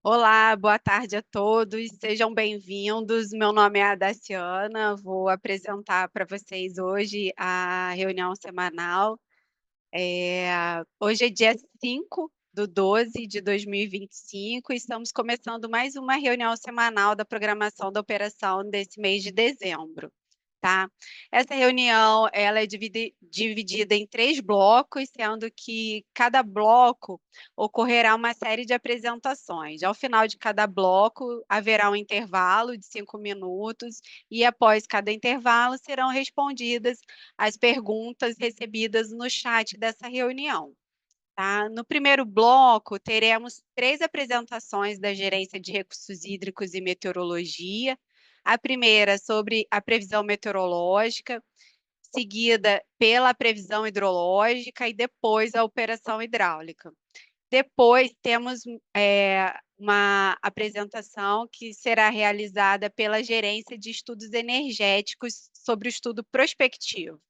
Olá, boa tarde a todos, sejam bem-vindos. Meu nome é Daciana, vou apresentar para vocês hoje a reunião semanal. Hoje é dia 5/12/2025 e estamos começando mais uma reunião semanal da programação da operação desse mês de dezembro. Tá? Essa reunião, ela é dividida em 3 blocos, sendo que cada bloco ocorrerá uma série de apresentações. Ao final de cada bloco, haverá um intervalo de 5 minutos e após cada intervalo serão respondidas as perguntas recebidas no chat dessa reunião. Tá? No primeiro bloco, teremos 3 apresentações da Gerência de Recursos Hídricos e Meteorologia. A primeira sobre a previsão meteorológica, seguida pela previsão hidrológica e depois a operação hidráulica. Depois temos uma apresentação que será realizada pela Gerência de Estudos Energéticos sobre o estudo prospectivo.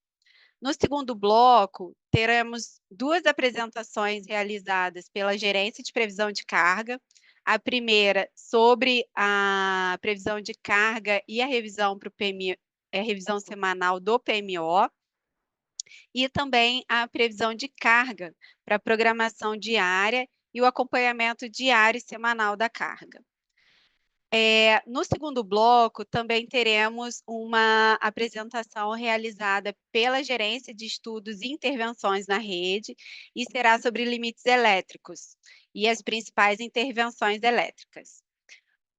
No segundo bloco, teremos 2 apresentações realizadas pela Gerência de Previsão de Carga. A primeira sobre a previsão de carga e a revisão para o PMI, revisão semanal do PMO, e também a previsão de carga para a programação diária e o acompanhamento diário e semanal da carga. No segundo bloco, também teremos uma apresentação realizada pela Gerência de Estudos e Intervenções na Rede, e será sobre limites elétricos e as principais intervenções elétricas.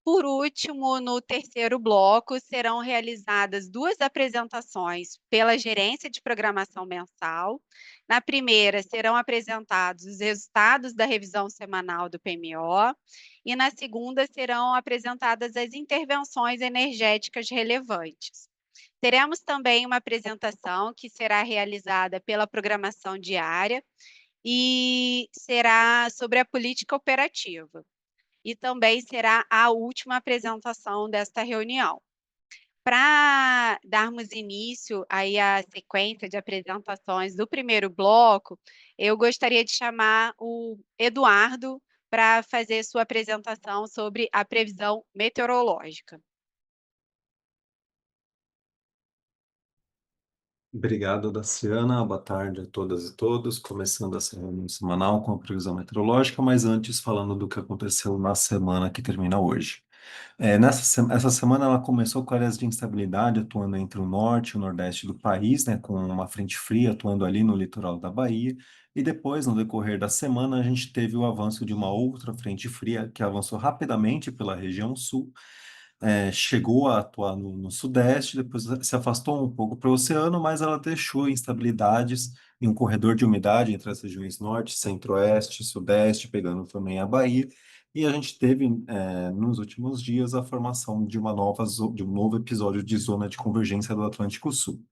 Por último, no terceiro bloco, serão realizadas 2 apresentações pela Gerência de Programação Mensal. Na primeira, serão apresentados os resultados da revisão semanal do PMO, e na segunda, serão apresentadas as intervenções energéticas relevantes. Teremos também uma apresentação que será realizada pela programação diária e será sobre a política operativa, e também será a última apresentação desta reunião. Para darmos início aí à sequência de apresentações do primeiro bloco, eu gostaria de chamar o Eduardo para fazer sua apresentação sobre a previsão meteorológica. Obrigado, Daciana. Boa tarde a todas e todos. Começando essa reunião semanal com a previsão meteorológica, mas antes falando do que aconteceu na semana que termina hoje. Essa semana ela começou com áreas de instabilidade atuando entre o norte e o nordeste do país, né, com uma frente fria atuando ali no litoral da Bahia. E depois, no decorrer da semana, a gente teve o avanço de uma outra frente fria que avançou rapidamente pela região sul, chegou a atuar no sudeste, depois se afastou um pouco para o oceano, mas ela deixou instabilidades em um corredor de umidade entre as regiões norte, centro-oeste, sudeste, pegando também a Bahia. E a gente teve, nos últimos dias, a formação de de um novo episódio de zona de convergência do Atlântico Sul.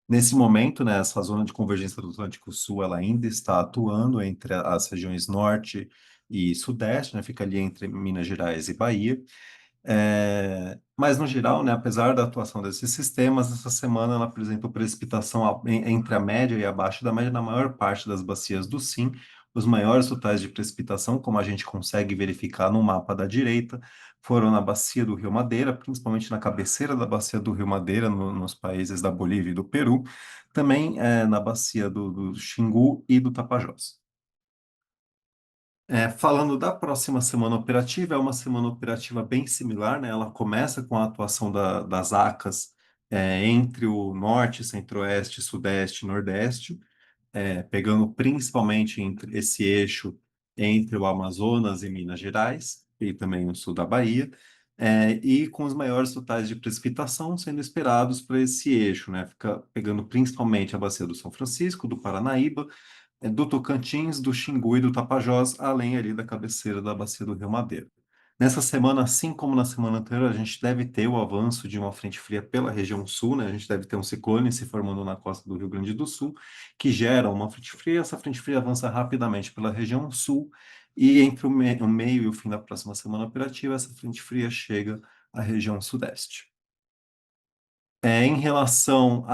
Nesse momento, né, essa zona de convergência do Atlântico Sul, ela ainda está atuando entre as regiões norte e sudeste, né, fica ali entre Minas Gerais e Bahia. Mas, no geral, né, apesar da atuação desses sistemas, essa semana ela apresentou precipitação entre a média e abaixo da média na maior parte das bacias do Sim. Os maiores totais de precipitação, como a gente consegue verificar no mapa da direita, foram na bacia do Rio Madeira, principalmente na cabeceira da bacia do Rio Madeira, nos países da Bolívia e do Peru, também na bacia do Xingu e do Tapajós. Falando da próxima semana operativa, é uma semana operativa bem similar, né? Ela começa com a atuação das ACAS entre o norte, centro-oeste, sudeste e nordeste, pegando principalmente entre esse eixo entre o Amazonas e Minas Gerais, e também o sul da Bahia, e com os maiores totais de precipitação sendo esperados para esse eixo, né? Fica pegando principalmente a bacia do São Francisco, do Paranaíba, do Tocantins, do Xingu e do Tapajós, além ali da cabeceira da bacia do Rio Madeira. Nessa semana, assim como na semana anterior, a gente deve ter o avanço de uma frente fria pela região sul, né? A gente deve ter um ciclone se formando na costa do Rio Grande do Sul, que gera uma frente fria. Essa frente fria avança rapidamente pela região sul, e entre o meio e o fim da próxima semana operativa, essa frente fria chega à região sudeste. Em relação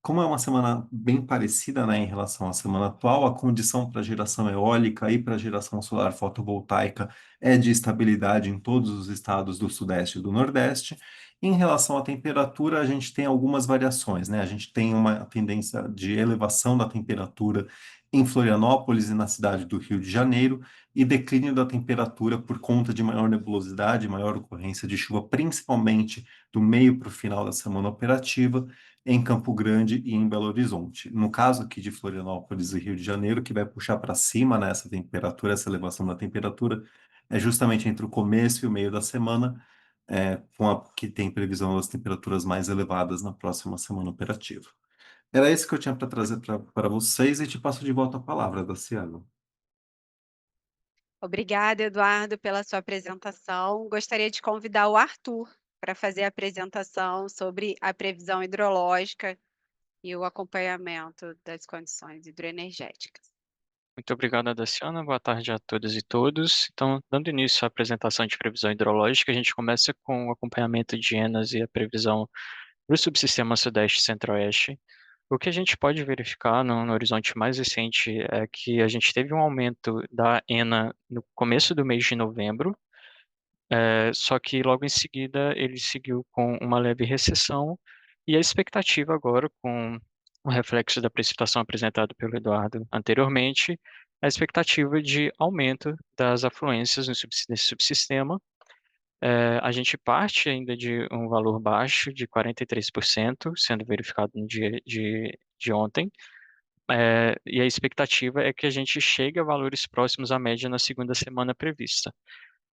como é uma semana bem parecida, né, em relação à semana atual, a condição para geração eólica e para geração solar fotovoltaica é de estabilidade em todos os estados do Sudeste e do Nordeste. Em relação à temperatura, a gente tem algumas variações, né? A gente tem uma tendência de elevação da temperatura em Florianópolis e na cidade do Rio de Janeiro, e declínio da temperatura por conta de maior nebulosidade, maior ocorrência de chuva, principalmente do meio para o final da semana operativa em Campo Grande e em Belo Horizonte. No caso aqui de Florianópolis e Rio de Janeiro, que vai puxar para cima, né, essa temperatura, essa elevação da temperatura, é justamente entre o começo e o meio da semana, que tem previsão das temperaturas mais elevadas na próxima semana operativa. Era isso que eu tinha para trazer para vocês e te passo de volta a palavra, Daciano. Obrigada, Eduardo, pela sua apresentação. Gostaria de convidar o Arthur para fazer a apresentação sobre a previsão hidrológica e o acompanhamento das condições hidroenergéticas. Muito obrigado, Daciana. Boa tarde a todas e todos. Então, dando início à apresentação de previsão hidrológica, a gente começa com o acompanhamento de ENAs e a previsão para o subsistema Sudeste e Centro-Oeste. O que a gente pode verificar no horizonte mais recente é que a gente teve um aumento da ENA no começo do mês de novembro, só que logo em seguida ele seguiu com uma leve recessão, e a expectativa agora, com o reflexo da precipitação apresentada pelo Eduardo anteriormente, a expectativa de aumento das afluências nesse subsistema. A gente parte ainda de um valor baixo de 43%, sendo verificado no dia de ontem, e a expectativa é que a gente chegue a valores próximos à média na segunda semana prevista.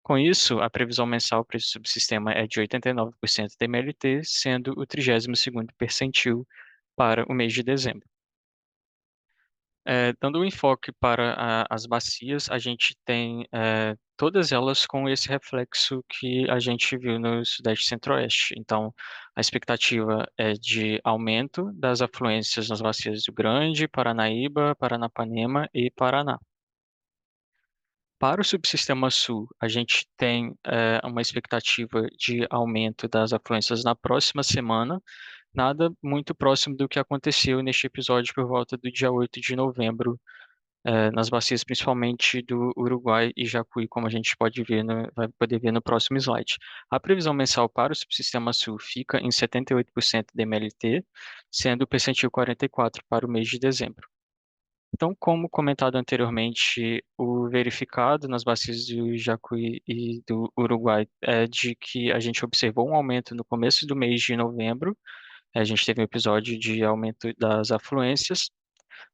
Com isso, a previsão mensal para esse subsistema é de 89% da MLT, sendo o 32º percentil para o mês de dezembro. Dando um enfoque para as bacias, a gente tem todas elas com esse reflexo que a gente viu no Sudeste e Centro-Oeste. Então, a expectativa é de aumento das afluências nas bacias do Grande, Paranaíba, Paranapanema e Paraná. Para o subsistema sul, a gente tem uma expectativa de aumento das afluências na próxima semana, nada muito próximo do que aconteceu neste episódio por volta do dia 8 de novembro, nas bacias principalmente do Uruguai e Jacuí, como a gente pode ver vai poder ver no próximo slide. A previsão mensal para o subsistema sul fica em 78% de MLT, sendo o percentil 44 para o mês de dezembro. Então, como comentado anteriormente, o verificado nas bacias do Jacuí e do Uruguai é de que a gente observou um aumento no começo do mês de novembro. A gente teve um episódio de aumento das afluências,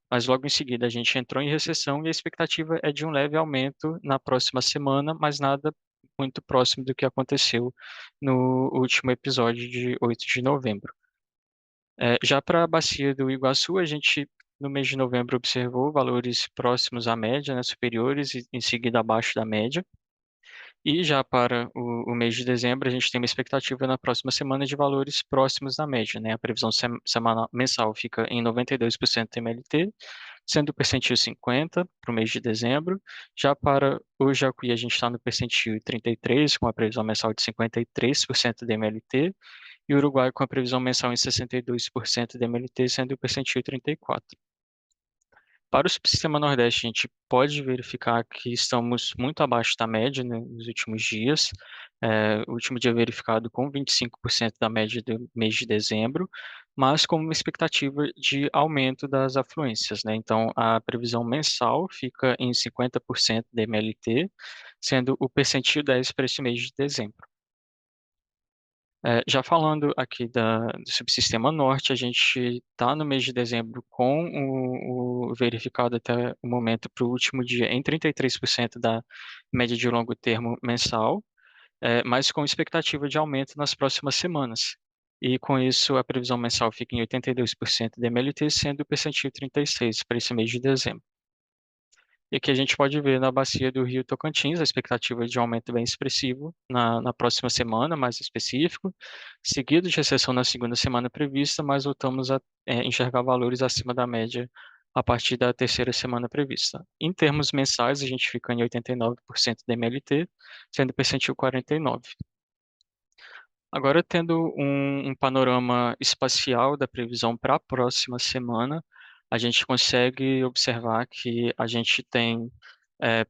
mas logo em seguida a gente entrou em recessão e a expectativa é de um leve aumento na próxima semana, mas nada muito próximo do que aconteceu no último episódio de 8 de novembro. Já para a bacia do Iguaçu, a gente no mês de novembro observou valores próximos à média, né, superiores e em seguida abaixo da média. E já para o mês de dezembro, a gente tem uma expectativa na próxima semana de valores próximos da média, né? A previsão mensal fica em 92% MLT, sendo o percentil 50 para o mês de dezembro. Já para o Jacuí, a gente está no percentil 33, com a previsão mensal de 53% de MLT, e o Uruguai com a previsão mensal em 62% de MLT, sendo o percentil 34. Para o subsistema Nordeste, a gente pode verificar que estamos muito abaixo da média, né, nos últimos dias. O último dia verificado com 25% da média do mês de dezembro, mas com uma expectativa de aumento das afluências, né? Então, a previsão mensal fica em 50% da MLT, sendo o percentil 10 para esse mês de dezembro. Já falando aqui do subsistema norte, a gente está no mês de dezembro com o verificado até o momento para o último dia em 33% da média de longo termo mensal, mas com expectativa de aumento nas próximas semanas. E com isso, a previsão mensal fica em 82% da MLT, sendo o percentil 36 para esse mês de dezembro. E aqui a gente pode ver na bacia do Rio Tocantins a expectativa de aumento bem expressivo na próxima semana, mais específico, seguido de recessão na segunda semana prevista, mas voltamos a enxergar valores acima da média a partir da terceira semana prevista. Em termos mensais, a gente fica em 89% da MLT, sendo percentil 49. Agora, tendo um panorama espacial da previsão para a próxima semana, a gente consegue observar que a gente tem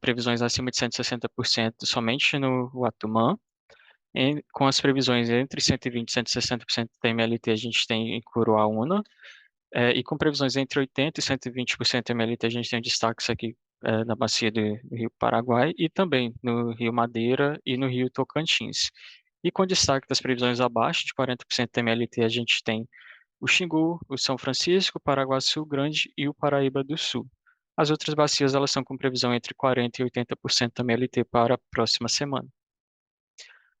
previsões acima de 160% somente no Guatumã, com as previsões entre 120% e 160% da MLT a gente tem em Curuaúna, e com previsões entre 80% e 120% MLT a gente tem destaques aqui na bacia do Rio Paraguai e também no Rio Madeira e no Rio Tocantins. E com destaque das previsões abaixo de 40% MLT a gente tem o Xingu, o São Francisco, o Paraguaçu Grande e o Paraíba do Sul. As outras bacias elas são com previsão entre 40% e 80% MLT para a próxima semana.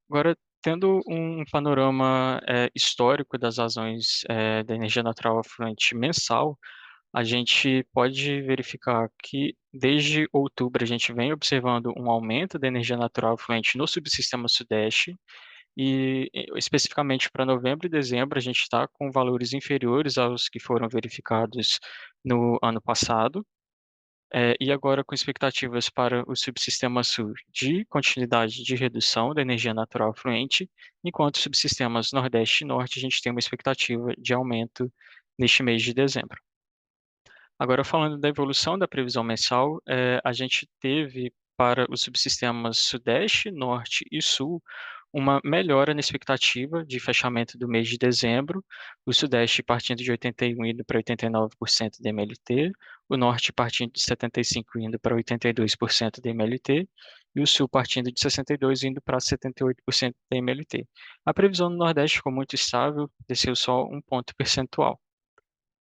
Agora, tendo um panorama histórico das razões da energia natural afluente mensal, a gente pode verificar que desde outubro a gente vem observando um aumento da energia natural afluente no subsistema Sudeste e especificamente para novembro e dezembro a gente está com valores inferiores aos que foram verificados no ano passado. E agora com expectativas para o subsistema sul de continuidade de redução da energia natural fluente, enquanto os subsistemas nordeste e norte a gente tem uma expectativa de aumento neste mês de dezembro. Agora, falando da evolução da previsão mensal, a gente teve para os subsistemas Sudeste, Norte e Sul uma melhora na expectativa de fechamento do mês de dezembro, o Sudeste partindo de 81 indo para 89% de MLT, o Norte partindo de 75 indo para 82% de MLT e o Sul partindo de 62 indo para 78% de MLT. A previsão no Nordeste ficou muito estável, desceu só um ponto percentual.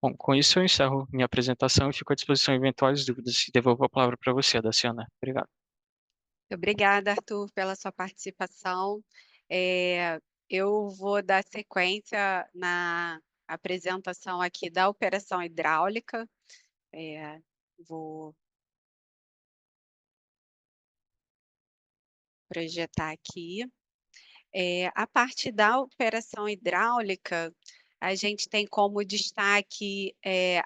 Bom, com isso eu encerro minha apresentação e fico à disposição em eventuais dúvidas. E devolvo a palavra para você, Daciana. Obrigado. Obrigada, Arthur, pela sua participação. Eu vou dar sequência na apresentação aqui da operação hidráulica. Vou projetar aqui. A parte da operação hidráulica, a gente tem como destaque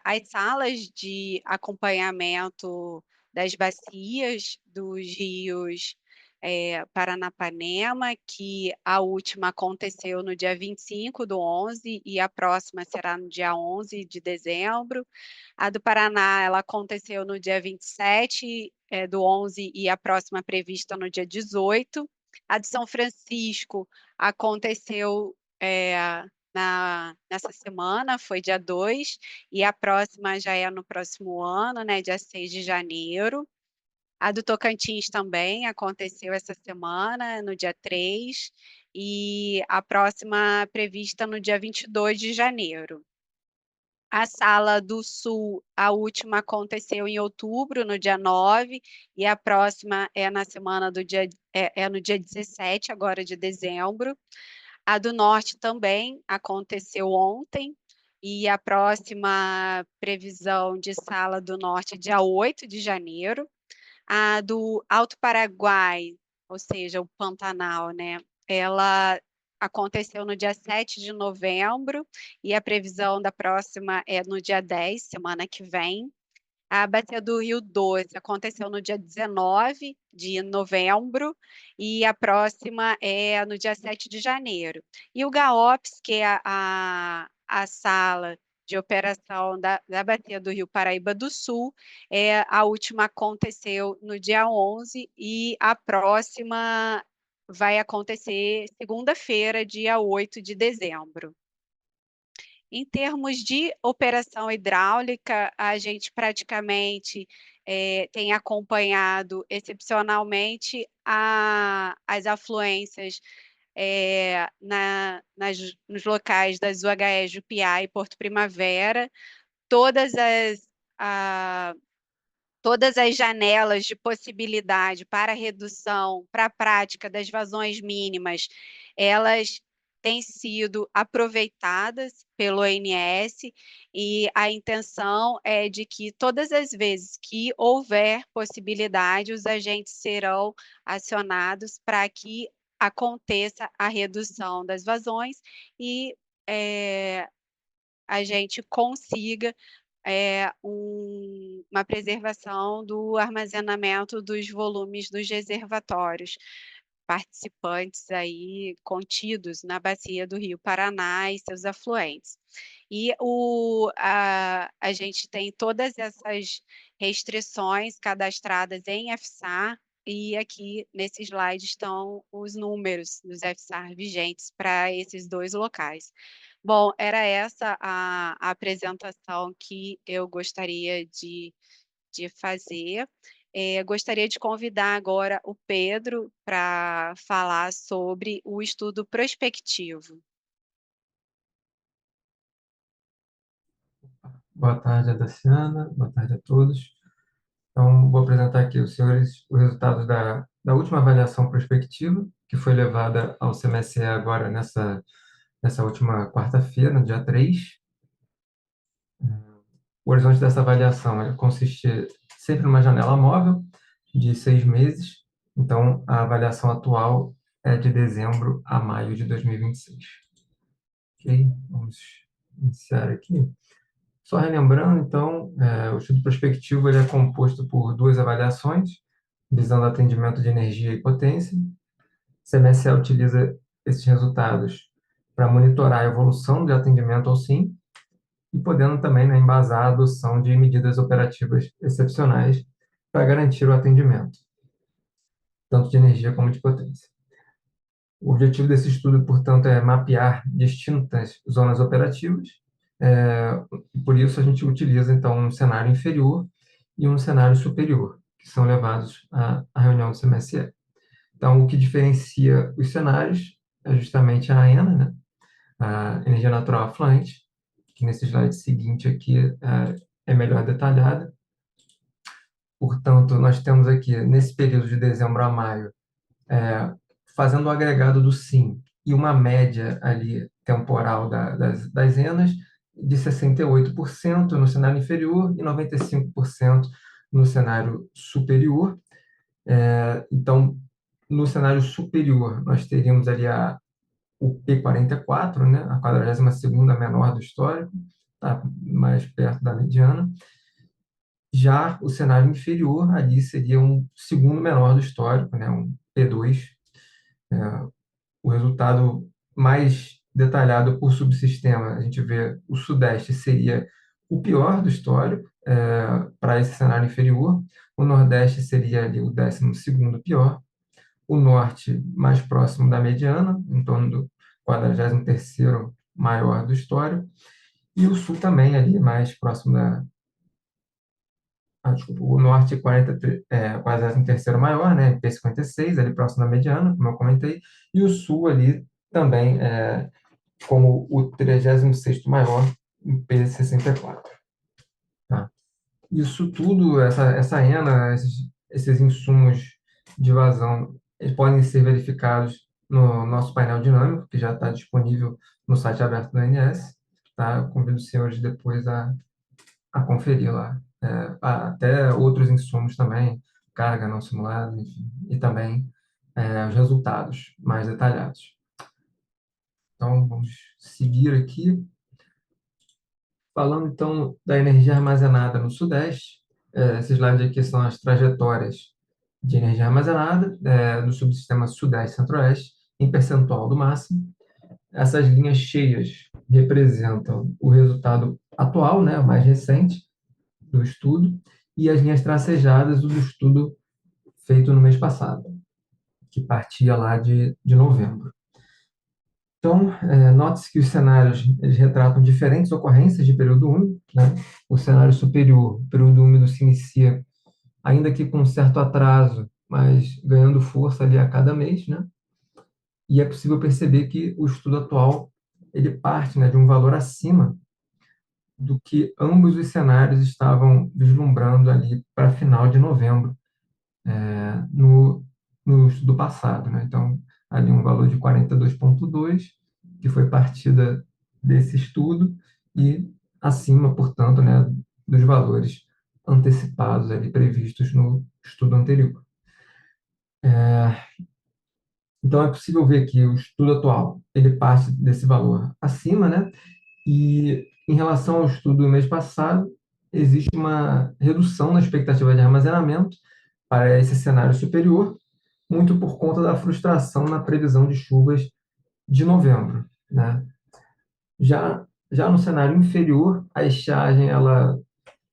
as salas de acompanhamento das bacias dos rios Paranapanema, que a última aconteceu no dia 25/11 e a próxima será no dia 11 de dezembro. A do Paraná, ela aconteceu no dia 27 do 11 e a próxima prevista no dia 18. A de São Francisco aconteceu nessa semana, foi dia 2, e a próxima já é no próximo ano, né, dia 6 de janeiro. A do Tocantins também aconteceu essa semana, no dia 3, e a próxima prevista no dia 22 de janeiro. A Sala do Sul, a última aconteceu em outubro, no dia 9, e a próxima é na semana do dia, no dia 17, agora de dezembro. A do Norte também aconteceu ontem, e a próxima previsão de Sala do Norte é dia 8 de janeiro. A do Alto Paraguai, ou seja, o Pantanal, né? Ela aconteceu no dia 7 de novembro e a previsão da próxima é no dia 10, semana que vem. A Bacia do Rio Doce aconteceu no dia 19 de novembro e a próxima é no dia 7 de janeiro. E o GAOPS, que é a sala de operação da Bacia do Rio Paraíba do Sul, a última aconteceu no dia 11 e a próxima vai acontecer segunda-feira, dia 8 de dezembro. Em termos de operação hidráulica, a gente praticamente tem acompanhado excepcionalmente as afluências nos locais das UHE Jupiá e Porto Primavera. Todas as, a, todas as janelas de possibilidade para redução, para a prática das vazões mínimas, elas têm sido aproveitadas pelo ONS e a intenção é de que todas as vezes que houver possibilidade, os agentes serão acionados para que aconteça a redução das vazões e a gente consiga uma preservação do armazenamento dos volumes dos reservatórios, participantes aí contidos na bacia do Rio Paraná e seus afluentes. E a gente tem todas essas restrições cadastradas em FSAR, e aqui nesse slide estão os números dos FSAR vigentes para esses 2 locais. Bom, era essa a apresentação que eu gostaria de fazer. Gostaria de convidar agora o Pedro para falar sobre o estudo prospectivo. Boa tarde, Daciana. Boa tarde a todos. Então, vou apresentar aqui aos senhores os resultados da última avaliação prospectiva, que foi levada ao CMSE agora nessa última quarta-feira, no dia 3. O horizonte dessa avaliação consiste sempre numa janela móvel de 6 meses. Então, a avaliação atual é de dezembro a maio de 2026. Ok? Vamos iniciar aqui. Só relembrando, então, o estudo prospectivo ele é composto por 2 avaliações, visando atendimento de energia e potência. O CMSE utiliza esses resultados para monitorar a evolução de atendimento ao SIM e podendo também, né, embasar a adoção de medidas operativas excepcionais para garantir o atendimento, tanto de energia como de potência. O objetivo desse estudo, portanto, é mapear distintas zonas operativas. Por isso, a gente utiliza, então, um cenário inferior e um cenário superior, que são levados à reunião do CMSE. Então, o que diferencia os cenários é justamente a ENA, né? A energia natural afluente, que nesse slide seguinte aqui é melhor detalhada. Portanto, nós temos aqui, nesse período de dezembro a maio, fazendo o agregado do SIM e uma média ali temporal das ENAs, de 68% no cenário inferior e 95% no cenário superior. Então, no cenário superior, nós teríamos ali o P44, né, a 42ª menor do histórico, tá mais perto da mediana. Já o cenário inferior, ali seria um segundo menor do histórico, né, um P2. O resultado mais detalhado por subsistema, a gente vê o Sudeste seria o pior do histórico para esse cenário inferior, o Nordeste seria ali o 12º pior, o Norte mais próximo da mediana, em torno do 43º maior do histórico, e o Sul também ali mais próximo desculpa, o Norte 43º maior, né, P56, ali próximo da mediana, como eu comentei, e o Sul ali também como o 36º maior, P64. Tá? Isso tudo, essa ENA, esses insumos de vazão, eles podem ser verificados no nosso painel dinâmico, que já está disponível no site aberto do ANS. Tá? Convido os senhores depois a conferir lá. Até outros insumos também, carga não simulada, enfim, e também os resultados mais detalhados. Então, vamos seguir aqui. Falando, então, da energia armazenada no Sudeste, esse slide aqui são as trajetórias de energia armazenada do subsistema Sudeste-Centro-Oeste, em percentual do máximo. Essas linhas cheias representam o resultado atual, né, o mais recente do estudo, e as linhas tracejadas, o do estudo feito no mês passado, que partia lá de novembro. Então, note-se que os cenários eles retratam diferentes ocorrências de período úmido. Né? O cenário superior, o período úmido se inicia, ainda que com um certo atraso, mas ganhando força ali a cada mês. Né? E é possível perceber que o estudo atual ele parte, né, de um valor acima do que ambos os cenários estavam vislumbrando ali para final de novembro, no estudo passado. Né? Então, ali um valor de 42,2, que foi partida desse estudo, e acima, portanto, né, dos valores antecipados ali previstos no estudo anterior. Então, é possível ver que o estudo atual ele parte desse valor acima, né? E em relação ao estudo do mês passado, existe uma redução na expectativa de armazenamento para esse cenário superior, muito por conta da frustração na previsão de chuvas de novembro, né? Já no cenário inferior, a estiagem ela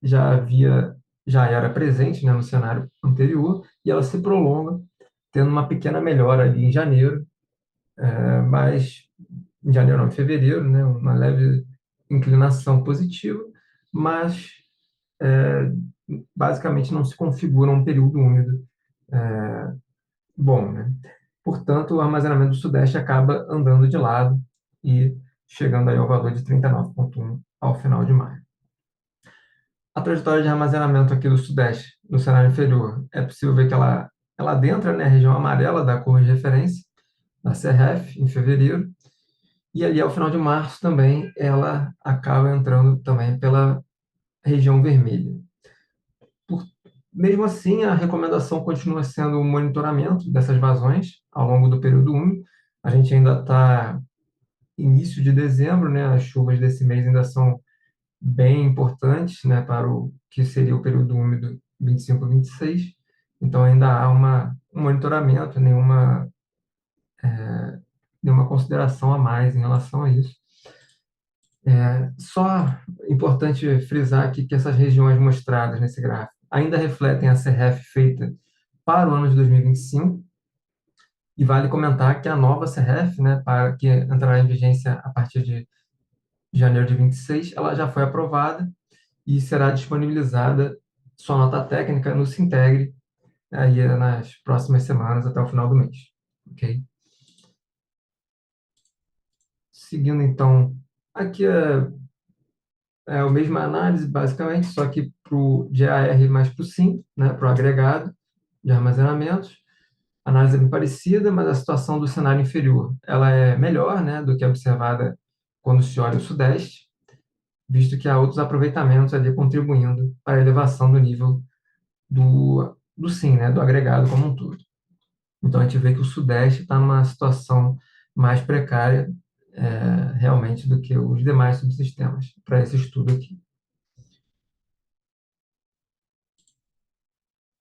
já era presente, né, no cenário anterior, e ela se prolonga, tendo uma pequena melhora ali em janeiro, mas em janeiro não, em fevereiro, né, uma leve inclinação positiva, mas basicamente não se configura um período úmido bom, né? Portanto, o armazenamento do Sudeste acaba andando de lado e chegando aí ao valor de 39,1 ao final de maio. A trajetória de armazenamento aqui do Sudeste, no cenário inferior, é possível ver que ela adentra, né, a região amarela da curva de referência, da CRF, em fevereiro, e ali ao final de março também ela acaba entrando também pela região vermelha. Mesmo assim, a recomendação continua sendo o monitoramento dessas vazões ao longo do período úmido. A gente ainda está início de dezembro, né? As chuvas desse mês ainda são bem importantes, né, para o que seria o período úmido 25 a 26. Então, ainda há um monitoramento, nenhuma consideração a mais em relação a isso. Só importante frisar aqui que essas regiões mostradas nesse gráfico ainda refletem a CRF feita para o ano de 2025, e vale comentar que a nova CRF, né, que entrará em vigência a partir de janeiro de 26, ela já foi aprovada e será disponibilizada sua nota técnica no Sintegre aí nas próximas semanas até o final do mês, ok? Seguindo então, aqui é a mesma análise basicamente, só que para o GAR mais para o SIM, né, para o agregado de armazenamentos. A análise é bem parecida, mas a situação do cenário inferior ela é melhor, né, do que a observada quando se olha o Sudeste, visto que há outros aproveitamentos ali contribuindo para a elevação do nível do SIM, né, do agregado como um todo. Então, a gente vê que o Sudeste está numa situação mais precária, realmente, do que os demais subsistemas, para esse estudo aqui.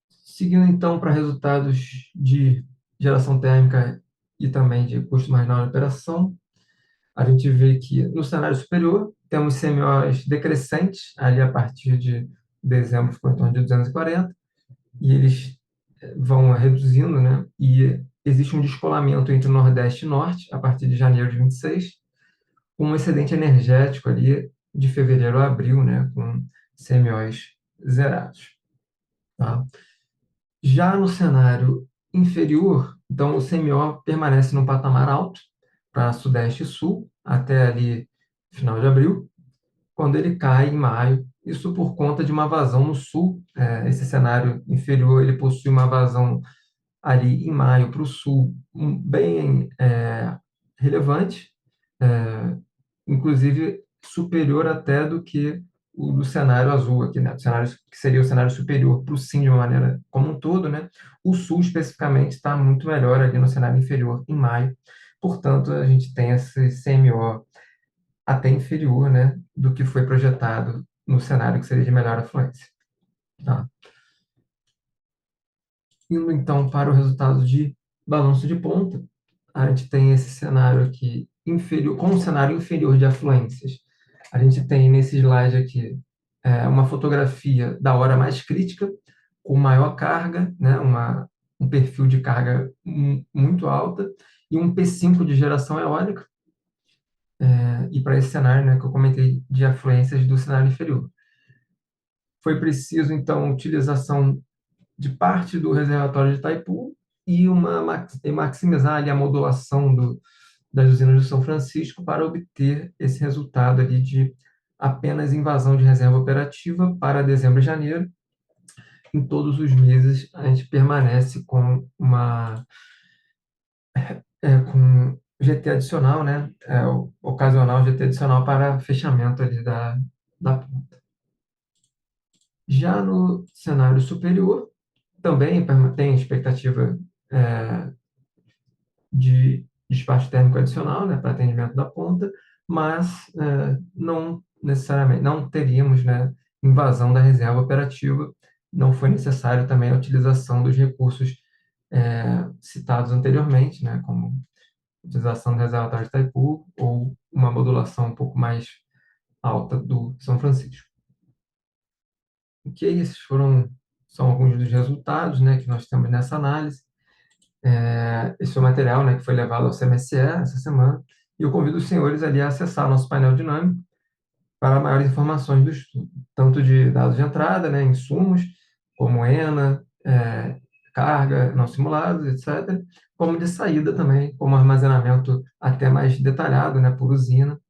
Seguindo, então, para resultados de geração térmica e também de custo marginal de operação, a gente vê que no cenário superior temos CMOs decrescentes, ali a partir de dezembro ficou em torno de 240, e eles vão reduzindo, né? E existe um descolamento entre Nordeste e Norte a partir de janeiro de 26, com um excedente energético ali de fevereiro a abril, né? Com CMOs zerados. Tá? Já no cenário inferior, então o CMO permanece num patamar alto para Sudeste e Sul, até ali final de abril, quando ele cai em maio, isso por conta de uma vazão no Sul. Esse cenário inferior ele possui uma vazão ali em maio para o Sul bem relevante, inclusive superior até do que o do cenário azul aqui, né? O cenário que seria o cenário superior para o Sim de uma maneira como um todo, né? O Sul especificamente está muito melhor ali no cenário inferior em maio. Portanto, a gente tem esse CMO até inferior, né, do que foi projetado no cenário que seria de melhor afluência. Tá? Indo então para o resultado de balanço de ponta, a gente tem esse cenário aqui inferior, com um cenário inferior de afluências. A gente tem nesse slide aqui uma fotografia da hora mais crítica, com maior carga, né, um perfil de carga muito alta, e um P5 de geração eólica, e para esse cenário, né, que eu comentei de afluências do cenário inferior. Foi preciso, então, a utilização de parte do reservatório de Itaipu e maximizar ali a modulação das usinas de São Francisco para obter esse resultado ali de apenas invasão de reserva operativa para dezembro e janeiro. Em todos os meses, a gente permanece com com GT adicional, né? Ocasional GT adicional para fechamento ali da ponta. Já no cenário superior, também tem expectativa de despacho térmico adicional, né, para atendimento da ponta, mas não necessariamente, não teríamos, né, invasão da reserva operativa, não foi necessário também a utilização dos recursos citados anteriormente, né, como utilização do reservatório de Itaipu ou uma modulação um pouco mais alta do São Francisco. Ok, são alguns dos resultados, né, que nós temos nessa análise. Esse foi o material, né, que foi levado ao CMSE essa semana, e eu convido os senhores ali a acessar nosso painel dinâmico para maiores informações do estudo, tanto de dados de entrada, né, insumos, como ENA, carga não simulados, etc., como de saída também, como armazenamento até mais detalhado, né, por usina.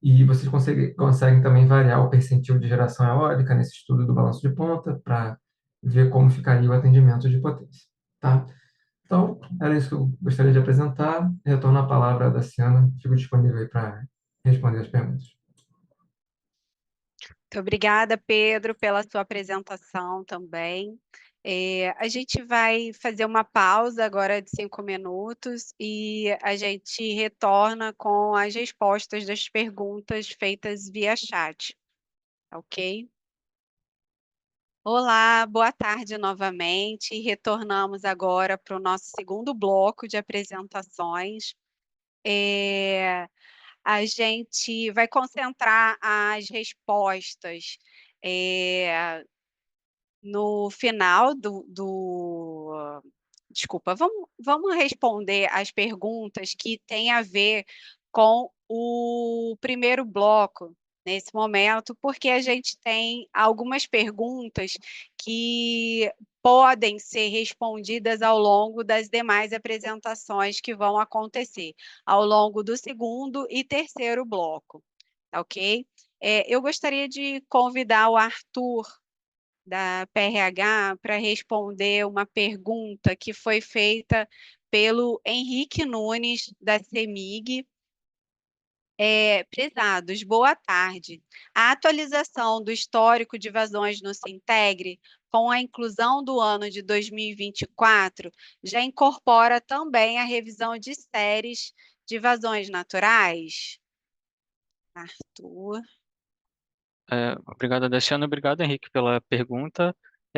E vocês conseguem também variar o percentil de geração eólica nesse estudo do balanço de ponta para ver como ficaria o atendimento de potência. Tá? Então, era isso que eu gostaria de apresentar. Retorno a palavra da Ciana. Fico disponível aí para responder as perguntas. Muito obrigada, Pedro, pela sua apresentação também. A gente vai fazer uma pausa agora de 5 minutos e a gente retorna com as respostas das perguntas feitas via chat, ok? Olá, boa tarde novamente. Retornamos agora para o nosso segundo bloco de apresentações. A gente vai concentrar as respostas no final Desculpa, vamos responder as perguntas que têm a ver com o primeiro bloco nesse momento, porque a gente tem algumas perguntas que podem ser respondidas ao longo das demais apresentações que vão acontecer, ao longo do segundo e terceiro bloco, tá ok? Eu gostaria de convidar o Arthur da PRH para responder uma pergunta que foi feita pelo Henrique Nunes, da CEMIG. Prezados, boa tarde. A atualização do histórico de vazões no Sintegre, com a inclusão do ano de 2024, já incorpora também a revisão de séries de vazões naturais? Arthur. Obrigado, Adeciano. Obrigado, Henrique, pela pergunta.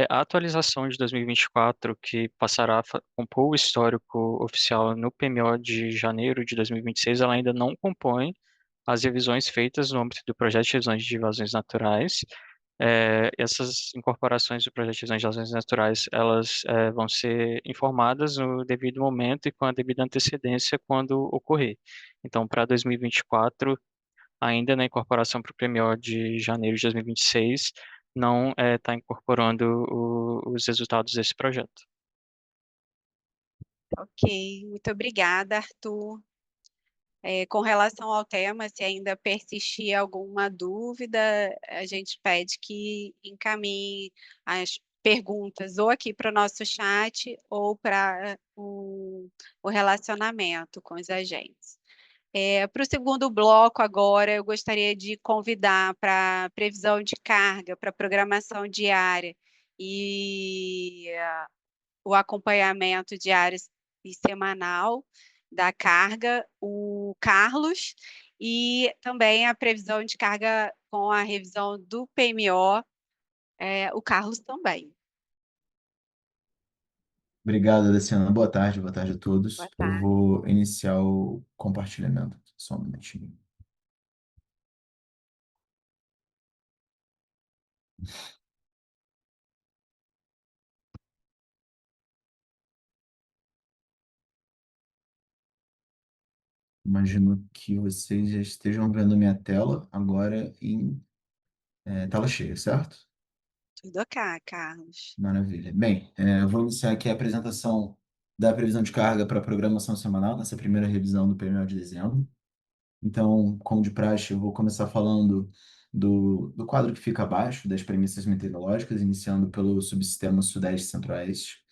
A atualização de 2024, que passará a compor o histórico oficial no PMO de janeiro de 2026, ela ainda não compõe as revisões feitas no âmbito do projeto de revisões de vazões naturais. Essas incorporações do projeto de revisões de vazões naturais, elas vão ser informadas no devido momento e com a devida antecedência quando ocorrer. Então, para 2024, ainda na incorporação para o PMO de janeiro de 2026, não está incorporando os resultados desse projeto. Ok, muito obrigada, Arthur. Com relação ao tema, se ainda persistir alguma dúvida, a gente pede que encaminhe as perguntas ou aqui para o nosso chat ou para o relacionamento com os agentes. Para o segundo bloco agora, eu gostaria de convidar para previsão de carga, para programação diária e o acompanhamento diário e semanal da carga, o Carlos, e também a previsão de carga com a revisão do PMO, o Carlos também. Obrigado, Alessiana. Boa tarde a Boa todos. Eu tarde. vou iniciar o compartilhamento. Só um minutinho. Imagino que vocês já estejam vendo minha tela agora em tela cheia, certo? Tudo ok, Carlos. Maravilha. Bem, eu vou iniciar aqui a apresentação da previsão de carga para a programação semanal, nessa primeira revisão do PMO de dezembro. Então, como de praxe, eu vou começar falando do quadro que fica abaixo, das premissas meteorológicas, iniciando pelo subsistema Sudeste e Centro-Oeste.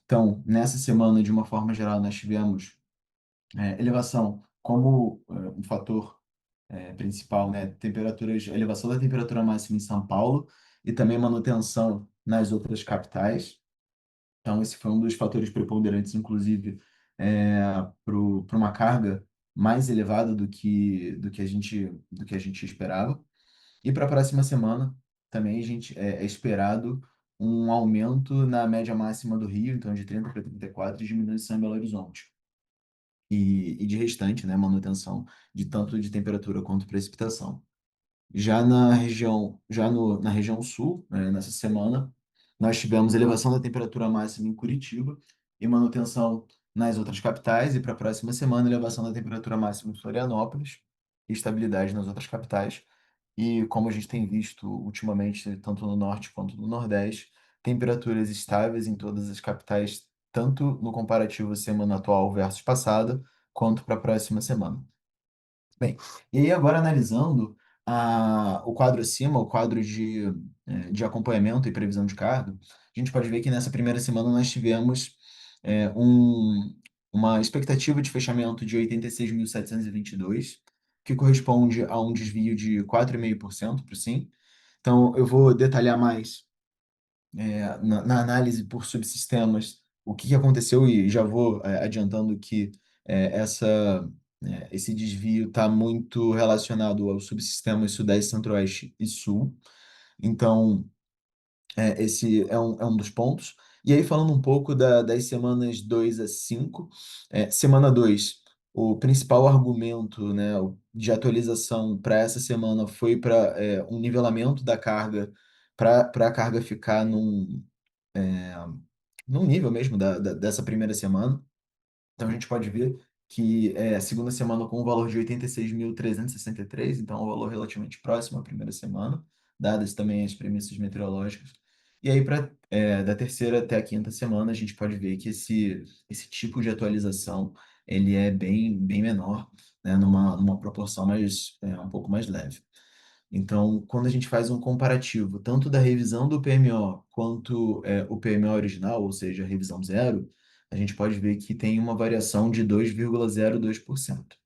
Então, nessa semana, de uma forma geral, nós tivemos elevação como um fator principal, né? Elevação da temperatura máxima em São Paulo e também manutenção nas outras capitais. Então, esse foi um dos fatores preponderantes, inclusive, para uma carga mais elevada do que a gente esperava. E para a próxima semana, também é esperado um aumento na média máxima do Rio, então de 30 para 34, e diminuição em Belo Horizonte. E de restante, né, manutenção de tanto de temperatura quanto precipitação. Já na região, na região sul, nessa semana, nós tivemos elevação da temperatura máxima em Curitiba e manutenção nas outras capitais, e para a próxima semana, elevação da temperatura máxima em Florianópolis e estabilidade nas outras capitais. E como a gente tem visto ultimamente, tanto no norte quanto no nordeste, temperaturas estáveis em todas as capitais, tanto no comparativo semana atual versus passada, quanto para a próxima semana. Bem, e aí agora analisando o quadro acima, o quadro de acompanhamento e previsão de carga, a gente pode ver que nessa primeira semana nós tivemos é, um- uma expectativa de fechamento de 86.722, que corresponde a um desvio de 4,5% para o Sim. Então, eu vou detalhar mais na análise por subsistemas o que aconteceu, e já vou adiantando que esse desvio está muito relacionado aos subsistemas Sudeste, Centro-Oeste e Sul. Então, esse é um dos pontos. E aí, falando um pouco das semanas 2 a 5, semana 2, o principal argumento, né, de atualização para essa semana foi para um nivelamento da carga, para a carga ficar num nível mesmo dessa primeira semana. Então a gente pode ver que a segunda semana com um valor de 86.363, então é um valor relativamente próximo à primeira semana, dadas também as premissas meteorológicas. E aí, da terceira até a quinta semana, a gente pode ver que esse tipo de atualização ele é bem menor, né, numa proporção um pouco mais leve. Então, quando a gente faz um comparativo tanto da revisão do PMO quanto o PMO original, ou seja, a revisão zero, a gente pode ver que tem uma variação de 2,02%.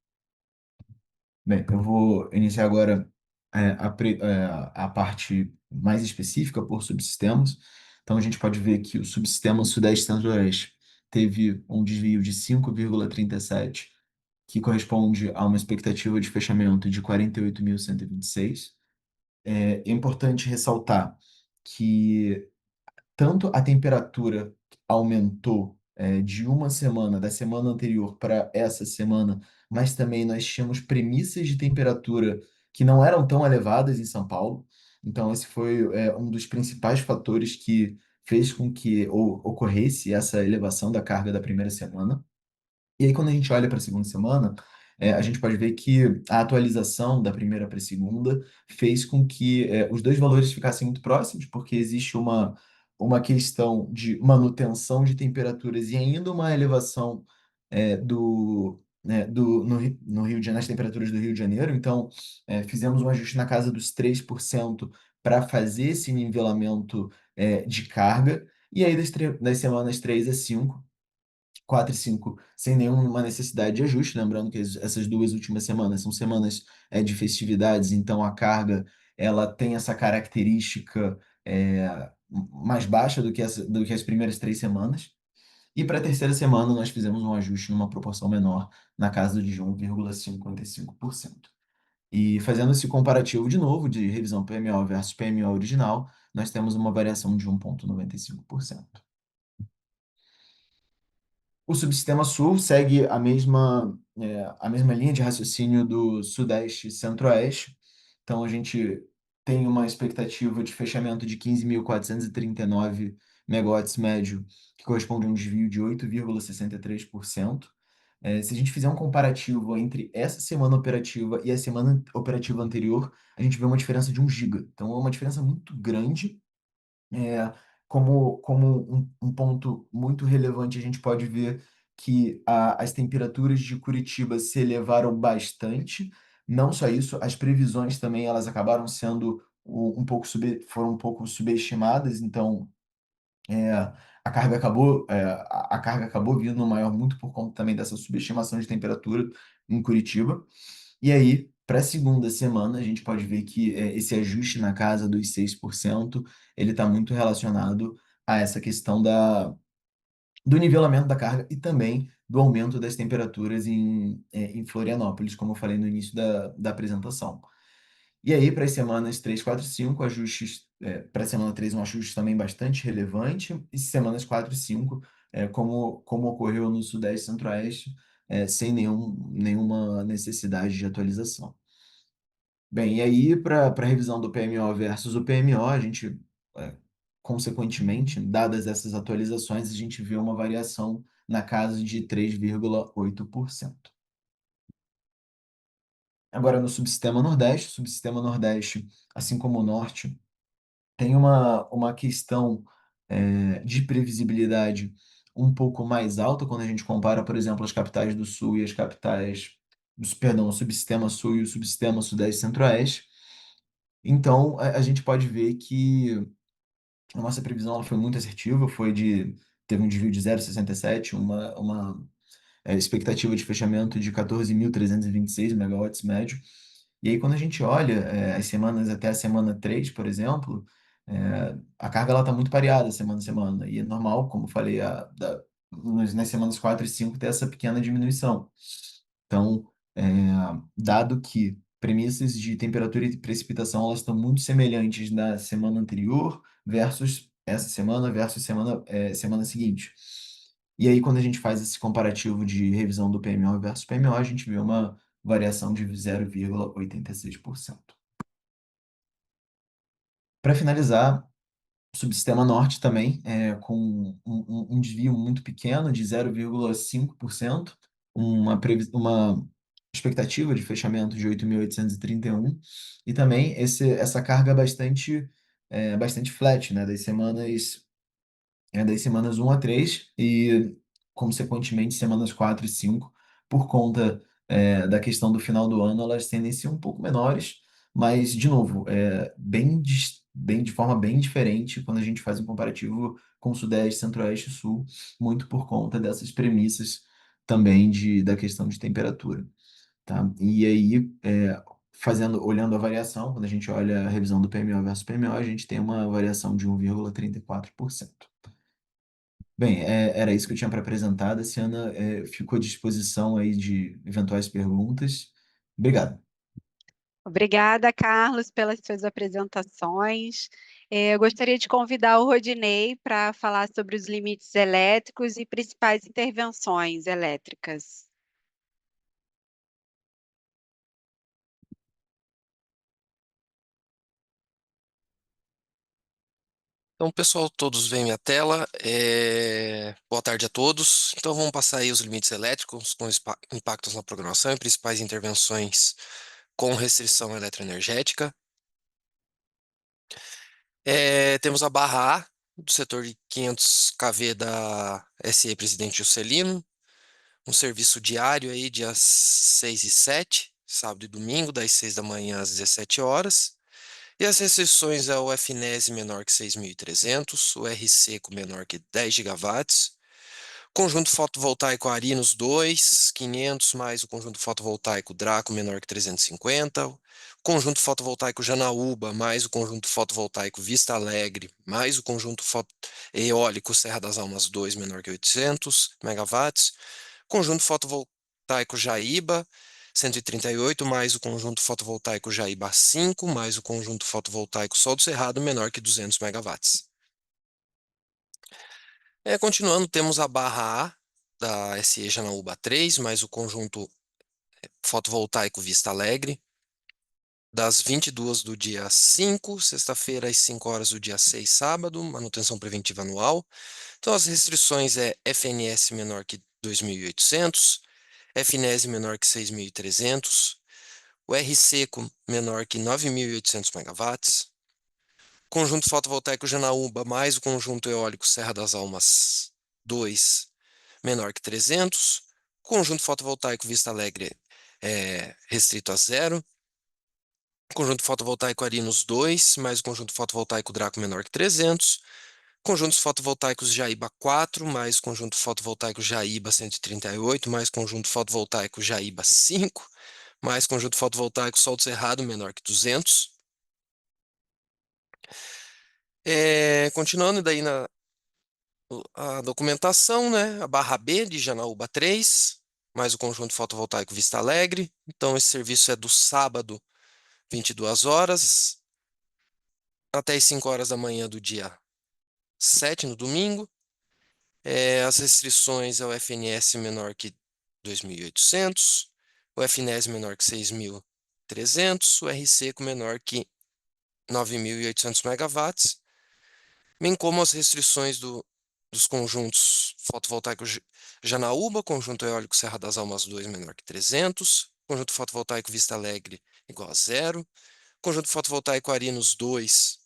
Bem, eu vou iniciar agora a parte mais específica por subsistemas. Então, a gente pode ver que o subsistema Sudeste Centro-Oeste teve um desvio de 5,37, que corresponde a uma expectativa de fechamento de 48.126. É importante ressaltar que tanto a temperatura aumentou de uma semana, da semana anterior para essa semana, mas também nós tínhamos premissas de temperatura que não eram tão elevadas em São Paulo. Então, esse foi um dos principais fatores que fez com que ocorresse essa elevação da carga da primeira semana. E aí, quando a gente olha para a segunda semana, a gente pode ver que a atualização da primeira para a segunda fez com que os dois valores ficassem muito próximos, porque existe uma questão de manutenção de temperaturas e ainda uma elevação no Rio de Janeiro, nas temperaturas do Rio de Janeiro. Então, fizemos um ajuste na casa dos 3% para fazer esse nivelamento de carga. E aí, das semanas 3 a 5, 4 e 5 sem nenhuma necessidade de ajuste, lembrando que essas duas últimas semanas são semanas de festividades, então a carga ela tem essa característica mais baixa do que as primeiras 3 semanas. E para a terceira semana nós fizemos um ajuste numa proporção menor, na casa de 1,55%. E fazendo esse comparativo de novo, de revisão PMO versus PMO original, nós temos uma variação de 1,95%. O subsistema sul segue a mesma linha de raciocínio do Sudeste e Centro-Oeste. Então, a gente tem uma expectativa de fechamento de 15.439 megawatts médio, que corresponde a um desvio de 8,63%. Se a gente fizer um comparativo entre essa semana operativa e a semana operativa anterior, a gente vê uma diferença de 1 giga. Então, é uma diferença muito grande. Como um ponto muito relevante, a gente pode ver que as temperaturas de Curitiba se elevaram bastante. Não só isso, as previsões também elas acabaram sendo foram um pouco subestimadas. Então, é, a carga acabou vindo maior muito por conta também dessa subestimação de temperatura em Curitiba. E aí, para a segunda semana, a gente pode ver que esse ajuste na casa dos 6%, ele está muito relacionado a essa questão do nivelamento da carga e também do aumento das temperaturas em Florianópolis, como eu falei no início da apresentação. E aí, para as semanas 3, 4 e 5, ajustes, para a semana 3, um ajuste também bastante relevante, e semanas 4 e 5, como ocorreu no Sudeste e Centro-Oeste, sem nenhuma necessidade de atualização. Bem, e aí, para a revisão do PMO versus o PMO, a gente, consequentemente, dadas essas atualizações, a gente vê uma variação na casa de 3,8%. Agora, no subsistema Nordeste, assim como o Norte, tem uma questão de previsibilidade um pouco mais alta quando a gente compara, por exemplo, as capitais do Sul e as capitais, perdão, o subsistema Sul e o subsistema Sudeste e Centro-Oeste. Então, a gente pode ver que a nossa previsão ela foi muito assertiva, teve um desvio de 0,67, uma expectativa de fechamento de 14.326 megawatts médio. E aí, quando a gente olha as semanas até a semana 3, por exemplo, a carga está muito pareada semana a semana. E é normal, como eu falei, nas semanas 4 e 5 ter essa pequena diminuição. Então, é, dado que premissas de temperatura e precipitação elas estão muito semelhantes na semana anterior versus essa semana versus semana seguinte. E aí, quando a gente faz esse comparativo de revisão do PMO versus PMO, a gente vê uma variação de 0,86%. Para finalizar, o subsistema norte também, com um desvio muito pequeno de 0,5%, uma expectativa de fechamento de 8.831, e também essa carga bastante flat, né, das semanas 1 a 3 e, consequentemente, semanas 4 e 5, por conta da questão do final do ano, elas tendem a ser um pouco menores, mas, de novo, de forma bem diferente quando a gente faz um comparativo com o Sudeste, Centro-Oeste e Sul, muito por conta dessas premissas também da questão de temperatura, tá? E aí, olhando a variação, quando a gente olha a revisão do PMO versus PMO, a gente tem uma variação de 1,34%. Bem, era isso que eu tinha para apresentar. Luciana, fico à disposição aí de eventuais perguntas. Obrigado. Obrigada, Carlos, pelas suas apresentações. Eu gostaria de convidar o Rodinei para falar sobre os limites elétricos e principais intervenções elétricas. Então, pessoal, todos veem minha tela. Boa tarde a todos. Então, vamos passar aí os limites elétricos com impactos na programação e principais intervenções com restrição eletroenergética. Temos a barra A do setor de 500 kV da SE Presidente Juscelino, um serviço diário aí, dias 6 e 7, sábado e domingo, das 6 da manhã às 17 horas. E as restrições é o FNES menor que 6.300, o R-Seco menor que 10 gigawatts, conjunto fotovoltaico Arinos 2, 500, mais o conjunto fotovoltaico Draco menor que 350, o conjunto fotovoltaico Janaúba, mais o conjunto fotovoltaico Vista Alegre, mais o conjunto eólico Serra das Almas 2 menor que 800 megawatts, conjunto fotovoltaico Jaíba, 138, mais o conjunto fotovoltaico Jaíba 5, mais o conjunto fotovoltaico Sol do Cerrado, menor que 200 megawatts. Continuando, temos a barra A da SE Janaúba 3, mais o conjunto fotovoltaico Vista Alegre, das 22 do dia 5, sexta-feira, às 5 horas do dia 6, sábado, manutenção preventiva anual. Então, as restrições é FNS menor que 2.800, FNES menor que 6.300, o R-Seco menor que 9.800 megawatts, conjunto fotovoltaico Janaúba mais o conjunto eólico Serra das Almas 2 menor que 300, conjunto fotovoltaico Vista Alegre restrito a 0, conjunto fotovoltaico Arinos 2 mais o conjunto fotovoltaico Draco menor que 300, conjuntos fotovoltaicos Jaíba 4 mais conjunto fotovoltaico Jaíba 138 mais conjunto fotovoltaico Jaíba 5 mais conjunto fotovoltaico Sol do Cerrado menor que 200. Continuando daí a documentação, né? A barra B de Janaúba 3, mais o conjunto fotovoltaico Vista Alegre. Então, esse serviço é do sábado 22 horas, até as 5 horas da manhã do dia 7, no domingo. As restrições ao FNS menor que 2.800, o FNES menor que 6.300, o R seco menor que 9.800 megawatts, bem como as restrições dos conjuntos fotovoltaico Janaúba, conjunto eólico Serra das Almas 2 menor que 300, conjunto fotovoltaico Vista Alegre igual a 0, conjunto fotovoltaico Arinos 2,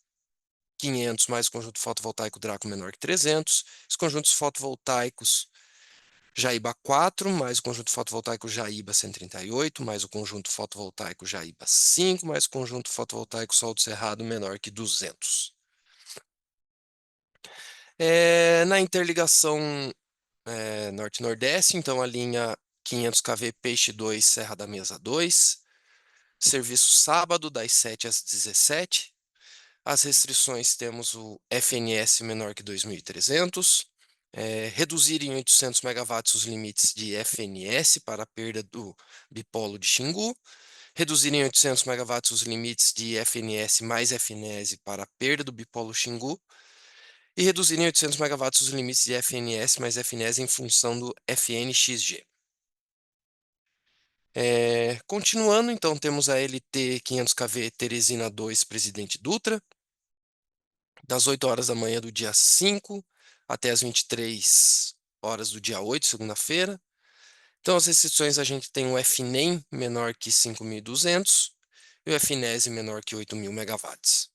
500, mais o conjunto fotovoltaico Draco menor que 300, os conjuntos fotovoltaicos Jaíba 4, mais o conjunto fotovoltaico Jaíba 138, mais o conjunto fotovoltaico Jaíba 5, mais o conjunto fotovoltaico Sol do Cerrado menor que 200. Na interligação Norte-Nordeste, então a linha 500 kV Peixe 2, Serra da Mesa 2, serviço sábado das 7 às 17. As restrições temos o FNS menor que 2.300, reduzir em 800 megawatts os limites de FNS para a perda do bipolo de Xingu, reduzir em 800 megawatts os limites de FNS mais FNES para a perda do bipolo Xingu, e reduzir em 800 megawatts os limites de FNS mais FNES em função do FNXG. Continuando, então, temos a LT 500 kV Teresina 2 Presidente Dutra, das 8 horas da manhã do dia 5 até as 23 horas do dia 8, segunda-feira. Então, as restrições, a gente tem o FNEM menor que 5.200 e o FNES menor que 8.000 megawatts.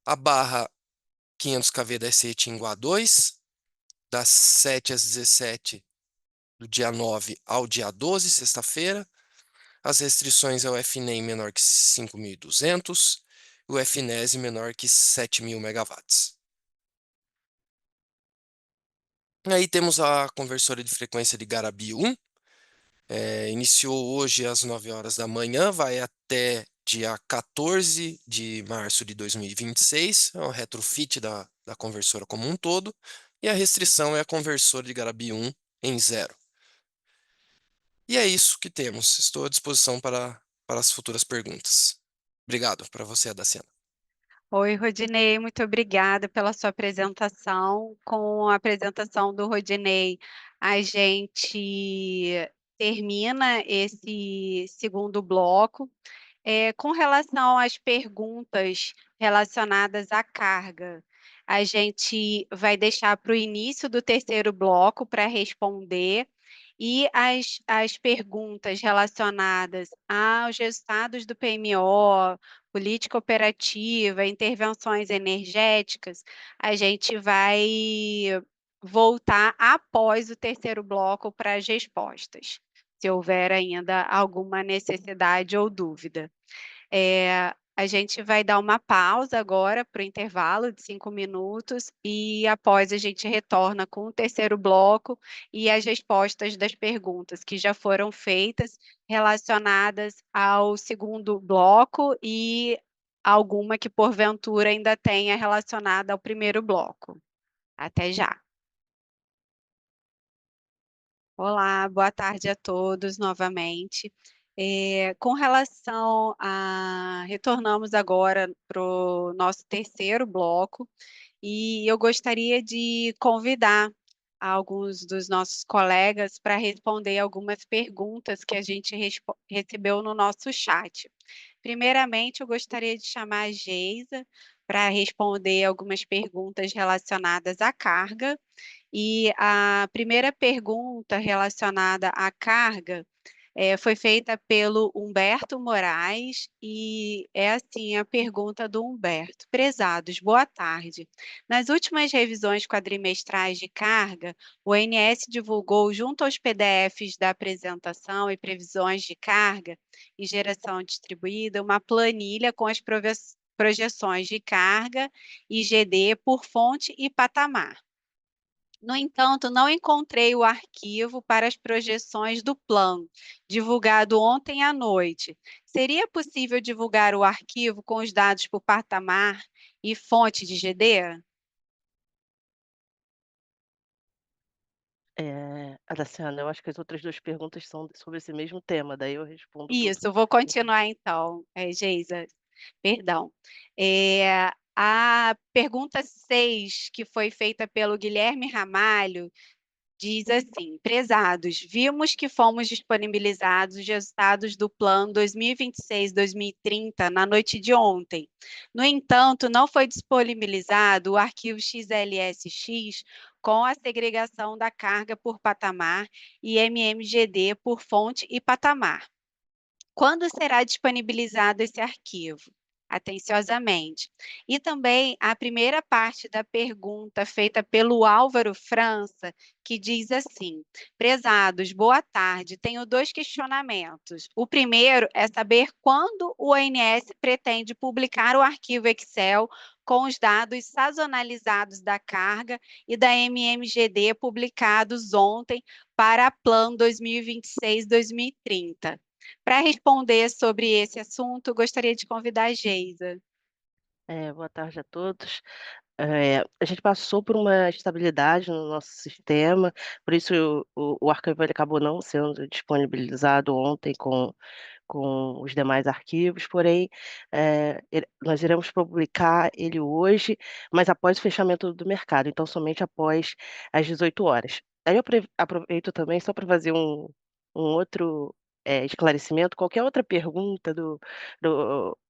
A barra 500 kV da SE Tinguá 2, das 7 às 17 do dia 9 ao dia 12, sexta-feira. As restrições é o FNEM menor que 5.200 e o FNES menor que 7.000 megawatts. Aí temos a conversora de frequência de Garabi 1. Iniciou hoje às 9 horas da manhã, vai até dia 14 de março de 2026. É um retrofit da conversora como um todo. E a restrição é a conversora de Garabi 1 em 0. E é isso que temos. Estou à disposição para as futuras perguntas. Obrigado para você, Daciana. Oi, Rodinei, muito obrigada pela sua apresentação. Com a apresentação do Rodinei, a gente termina esse segundo bloco. Com relação às perguntas relacionadas à carga, a gente vai deixar para o início do terceiro bloco para responder, e as perguntas relacionadas aos resultados do PMO, política operativa, intervenções energéticas, a gente vai voltar após o terceiro bloco para as respostas, se houver ainda alguma necessidade ou dúvida. A gente vai dar uma pausa agora para o intervalo de 5 minutos e após a gente retorna com o terceiro bloco e as respostas das perguntas que já foram feitas relacionadas ao segundo bloco e alguma que porventura ainda tenha relacionada ao primeiro bloco. Até já. Olá, boa tarde a todos novamente. Com relação a... Retornamos agora para o nosso terceiro bloco e eu gostaria de convidar alguns dos nossos colegas para responder algumas perguntas que a gente recebeu no nosso chat. Primeiramente, eu gostaria de chamar a Geisa para responder algumas perguntas relacionadas à carga. E a primeira pergunta relacionada à carga foi feita pelo Humberto Moraes, e é assim a pergunta do Humberto. Prezados, boa tarde. Nas últimas revisões quadrimestrais de carga, o ONS divulgou, junto aos PDFs da apresentação e previsões de carga e geração distribuída, uma planilha com as projeções de carga e GD por fonte e patamar. No entanto, não encontrei o arquivo para as projeções do plano, divulgado ontem à noite. Seria possível divulgar o arquivo com os dados por patamar e fonte de GD? Daciana, eu acho que as outras 2 perguntas são sobre esse mesmo tema, daí eu respondo tudo. Isso, eu vou continuar então, Geisa, perdão. A pergunta 6, que foi feita pelo Guilherme Ramalho, diz assim: prezados, vimos que fomos disponibilizados os resultados do Plano 2026-2030 na noite de ontem. No entanto, não foi disponibilizado o arquivo XLSX com a segregação da carga por patamar e MMGD por fonte e patamar. Quando será disponibilizado esse arquivo? Atenciosamente. E também a primeira parte da pergunta feita pelo Álvaro França, que diz assim: prezados, boa tarde. Tenho 2 questionamentos. O primeiro é saber quando o ONS pretende publicar o arquivo Excel com os dados sazonalizados da carga e da MMGD publicados ontem para a Plan 2026-2030. Para responder sobre esse assunto, gostaria de convidar a Geisa. Boa tarde a todos. A gente passou por uma estabilidade no nosso sistema, por isso o arquivo ele acabou não sendo disponibilizado ontem com os demais arquivos, porém, nós iremos publicar ele hoje, mas após o fechamento do mercado, então somente após às 18 horas. Aí eu aproveito também só para fazer um outro esclarecimento, qualquer outra pergunta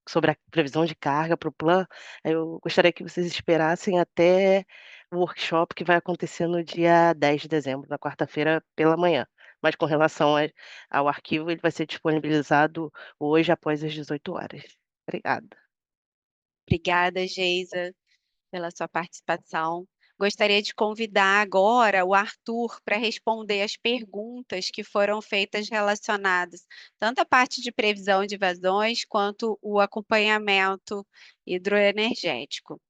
sobre a previsão de carga para o plano, eu gostaria que vocês esperassem até o workshop que vai acontecer no dia 10 de dezembro, na quarta-feira pela manhã. Mas com relação ao arquivo, ele vai ser disponibilizado hoje após as 18 horas. Obrigada. Obrigada, Geisa, pela sua participação. Gostaria de convidar agora o Arthur para responder as perguntas que foram feitas relacionadas tanto à parte de previsão de vazões quanto o acompanhamento hidroenergético.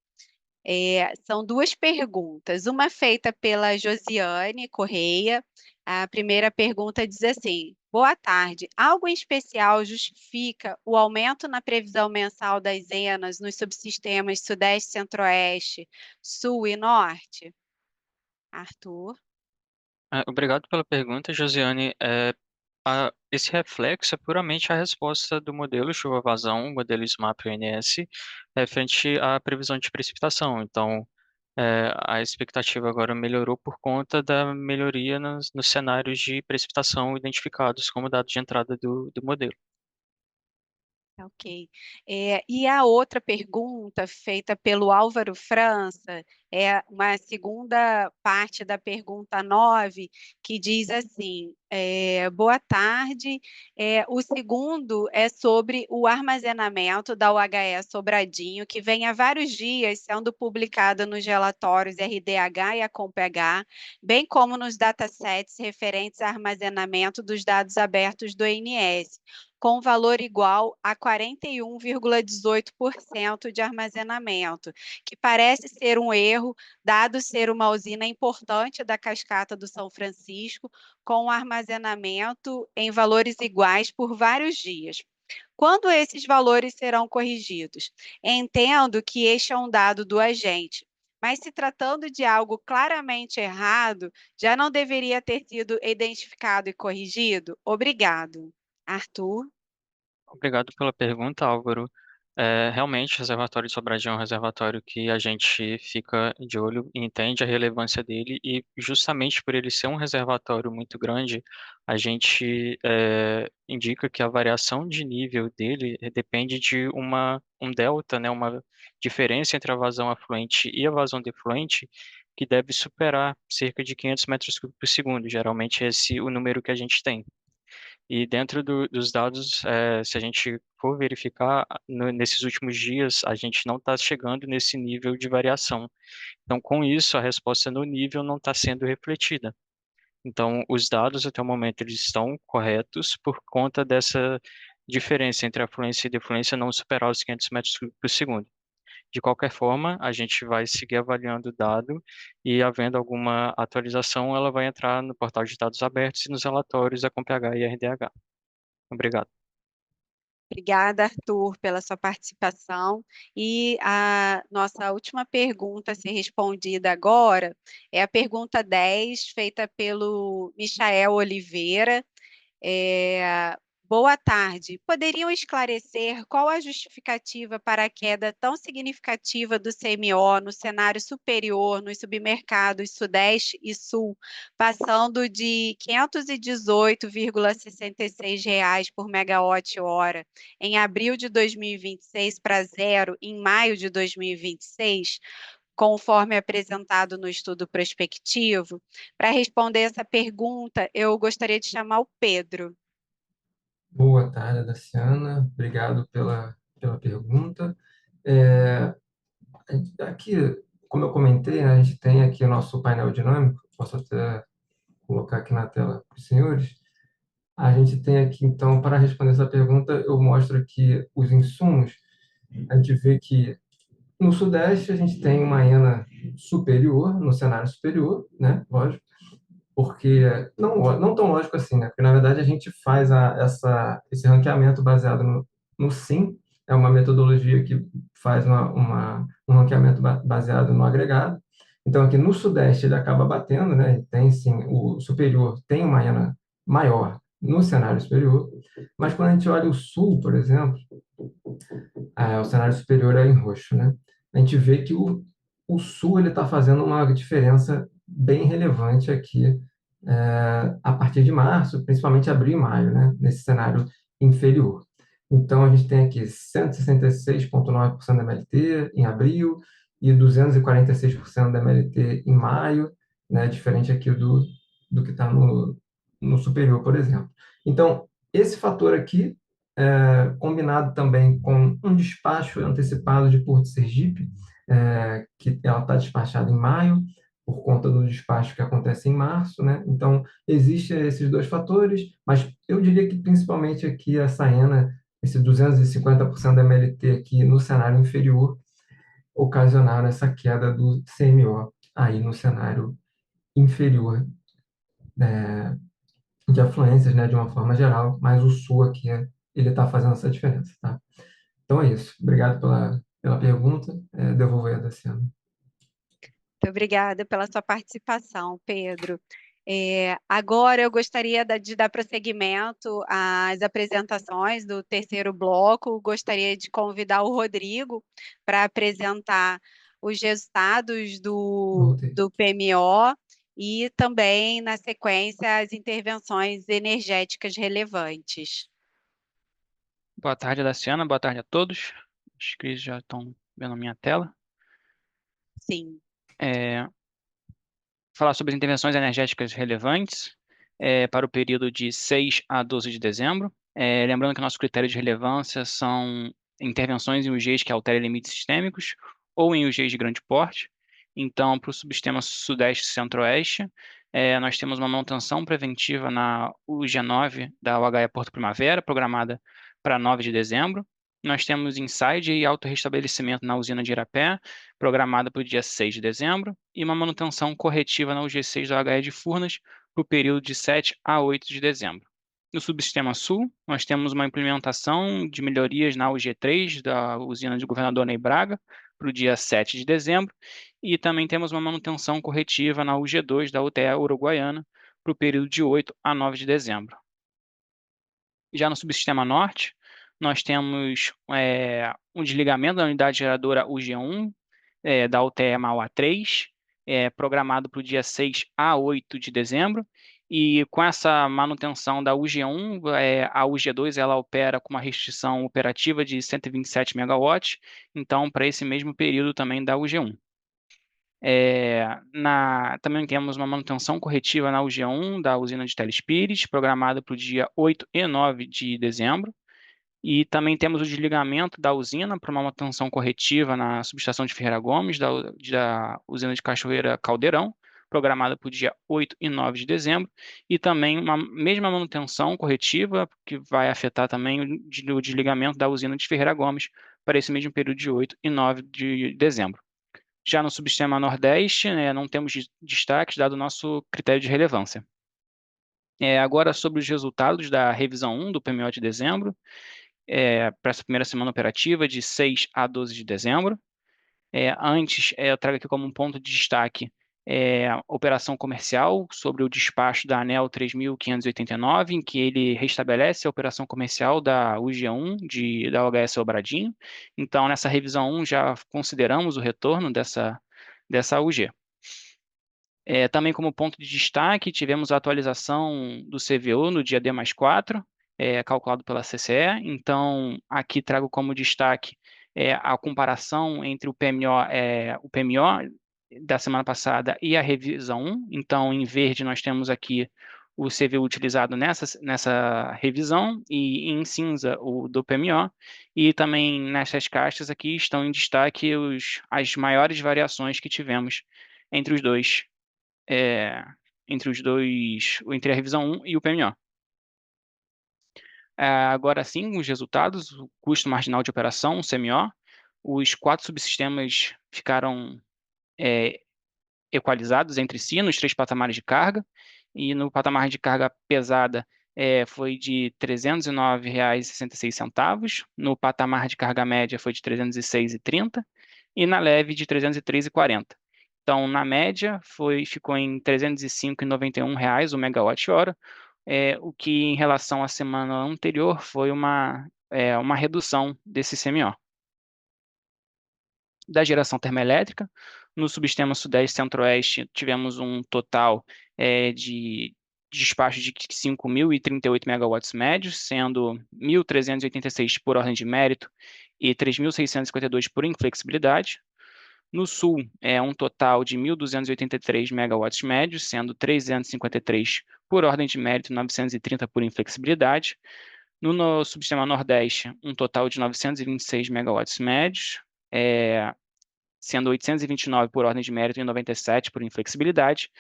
São 2 perguntas, uma feita pela Josiane Correia. A primeira pergunta diz assim: boa tarde, algo em especial justifica o aumento na previsão mensal das ENAs nos subsistemas Sudeste, Centro-Oeste, Sul e Norte? Arthur. Obrigado pela pergunta, Josiane. Esse reflexo é puramente a resposta do modelo chuva-vazão, modelo SMAP-ONS, referente à previsão de precipitação. Então, a expectativa agora melhorou por conta da melhoria nos cenários de precipitação identificados como dados de entrada do modelo. Ok. E a outra pergunta feita pelo Álvaro França é uma segunda parte da pergunta 9, que diz assim: boa tarde. O segundo é sobre o armazenamento da UHE Sobradinho, que vem há vários dias sendo publicado nos relatórios RDH e ACOMPH, bem como nos datasets referentes a armazenamento dos dados abertos do INS, com valor igual a 41,18% de armazenamento, que parece ser um erro, dado ser uma usina importante da cascata do São Francisco, com armazenamento em valores iguais por vários dias. Quando esses valores serão corrigidos? Entendo que este é um dado do agente, mas se tratando de algo claramente errado, já não deveria ter sido identificado e corrigido? Obrigado. Arthur. Obrigado pela pergunta, Álvaro. Realmente, o reservatório de Sobradinho é um reservatório que a gente fica de olho e entende a relevância dele, e justamente por ele ser um reservatório muito grande, a gente indica que a variação de nível dele depende de um delta, né, uma diferença entre a vazão afluente e a vazão defluente, que deve superar cerca de 500 metros cúbicos por segundo. Geralmente, esse é o número que a gente tem. E dentro dos dados, se a gente for verificar, nesses últimos dias, a gente não está chegando nesse nível de variação. Então, com isso, a resposta no nível não está sendo refletida. Então, os dados, até o momento, eles estão corretos por conta dessa diferença entre afluência e defluência não superar os 500 metros cúbicos por segundo. De qualquer forma, a gente vai seguir avaliando o dado e, havendo alguma atualização, ela vai entrar no portal de dados abertos e nos relatórios da COMPH e RDH. Obrigado. Obrigada, Arthur, pela sua participação. E a nossa última pergunta a ser respondida agora é a pergunta 10, feita pelo Michael Oliveira. Boa tarde. Poderiam esclarecer qual a justificativa para a queda tão significativa do CMO no cenário superior nos submercados Sudeste e Sul, passando de R$ 518,66 por megawatt-hora em abril de 2026 para zero em maio de 2026? Conforme apresentado no estudo prospectivo? Para responder essa pergunta, eu gostaria de chamar o Pedro. Boa tarde, Daciana. Obrigado pela pergunta. É, Aqui, como eu comentei, né, a gente tem aqui o nosso painel dinâmico, posso até colocar aqui na tela para os senhores. A gente tem aqui, então, para responder essa pergunta, eu mostro aqui os insumos. A gente vê que no Sudeste a gente tem uma ENA superior, no cenário superior, né? Lógico, porque não tão lógico assim, né? Porque na verdade a gente faz esse ranqueamento baseado no SIM, é uma metodologia que faz um ranqueamento baseado no agregado. Então aqui no Sudeste ele acaba batendo, né? Tem sim, o superior tem uma ENA maior no cenário superior, mas quando a gente olha o Sul, por exemplo, o cenário superior é em roxo, né? A gente vê que o Sul ele está fazendo uma diferença bem relevante aqui a partir de março, principalmente abril e maio, né? Nesse cenário inferior. Então, a gente tem aqui 166,9% da MLT em abril e 246% da MLT em maio, né? Diferente aqui do que está no superior, por exemplo. Então, esse fator aqui combinado também com um despacho antecipado de Porto Sergipe, que ela está despachada em maio, por conta do despacho que acontece em março, né? Então, existem esses dois fatores, mas eu diria que principalmente aqui a Saena, esse 250% da MLT aqui no cenário inferior, ocasionaram essa queda do CMO aí no cenário inferior, de afluências, né, de uma forma geral, mas o sul aqui, ele está fazendo essa diferença, tá? Então é isso. Obrigado pela pergunta. Devolver a Daciana. Muito obrigada pela sua participação, Pedro. Agora eu gostaria de dar prosseguimento às apresentações do terceiro bloco. Gostaria de convidar o Rodrigo para apresentar os resultados Voltei. do PMO e também, na sequência, as intervenções energéticas relevantes. Boa tarde, Daciana. Boa tarde a todos. Acho que eles já estão vendo a minha tela. Sim. Falar sobre as intervenções energéticas relevantes para o período de 6 a 12 de dezembro. Lembrando que nosso critério de relevância são intervenções em UGs que alterem limites sistêmicos ou em UGs de grande porte. Então, para o subsistema Sudeste e Centro-Oeste, nós temos uma manutenção preventiva na UG9 da UHE Porto Primavera, programada para 9 de dezembro. Nós temos inside e autorrestabelecimento na usina de Irapé, programada para o dia 6 de dezembro, e uma manutenção corretiva na UG6 da UHE de Furnas para o período de 7 a 8 de dezembro. No subsistema Sul, nós temos uma implementação de melhorias na UG3 da usina de Governador Ney Braga para o dia 7 de dezembro, e também temos uma manutenção corretiva na UG2 da UTE Uruguaiana para o período de 8 a 9 de dezembro. Já no subsistema Norte, nós temos um desligamento da unidade geradora UG1 da UTE Mauá 3, programado para o dia 6 a 8 de dezembro, e com essa manutenção da UG1, a UG2 ela opera com uma restrição operativa de 127 megawatts, então para esse mesmo período também da UG1. Também temos uma manutenção corretiva na UG1 da usina de Telespires, programada para o dia 8 e 9 de dezembro. E também temos o desligamento da usina para uma manutenção corretiva na subestação de Ferreira Gomes, da usina de Cachoeira Caldeirão, programada para o dia 8 e 9 de dezembro. E também uma mesma manutenção corretiva, que vai afetar também o desligamento da usina de Ferreira Gomes para esse mesmo período de 8 e 9 de dezembro. Já no subsistema Nordeste, não temos destaques, dado o nosso critério de relevância. Agora, sobre os resultados da revisão 1 do PMO de dezembro, para essa primeira semana operativa, de 6 a 12 de dezembro. Antes, eu trago aqui como um ponto de destaque a operação comercial sobre o despacho da ANEEL 3.589, em que ele restabelece a operação comercial da UG1 da OHS Sobradinho. Então, nessa revisão 1, já consideramos o retorno dessa UG. Também como ponto de destaque, tivemos a atualização do CVO no dia D+4, calculado pela CCE. Então, aqui trago como destaque a comparação entre o PMO da semana passada e a revisão 1. Então, em verde, nós temos aqui o CVO utilizado nessa revisão, e em cinza o do PMO. E também nessas caixas aqui estão em destaque as maiores variações que tivemos entre os dois entre a revisão 1 e o PMO. Agora sim, os resultados: o custo marginal de operação, o CMO. Os 4 subsistemas ficaram equalizados entre si nos 3 patamares de carga, e no patamar de carga pesada foi de R$ 309,66, no patamar de carga média foi de R$ 306,30 e na leve de R$ 303,40. Então, na média, ficou em R$ 305,91 o megawatt-hora, o que, em relação à semana anterior, foi uma redução desse CMO. Da geração termoelétrica, no subsistema Sudeste Centro-Oeste, tivemos um total de despacho de 5.038 megawatts médios, sendo 1.386 por ordem de mérito e 3.652 por inflexibilidade. No Sul, um total de 1.283 megawatts médios, sendo 353 por ordem de mérito e 930 por inflexibilidade. No subsistema Nordeste, um total de 926 megawatts médios, sendo 829 por ordem de mérito e 97 por inflexibilidade.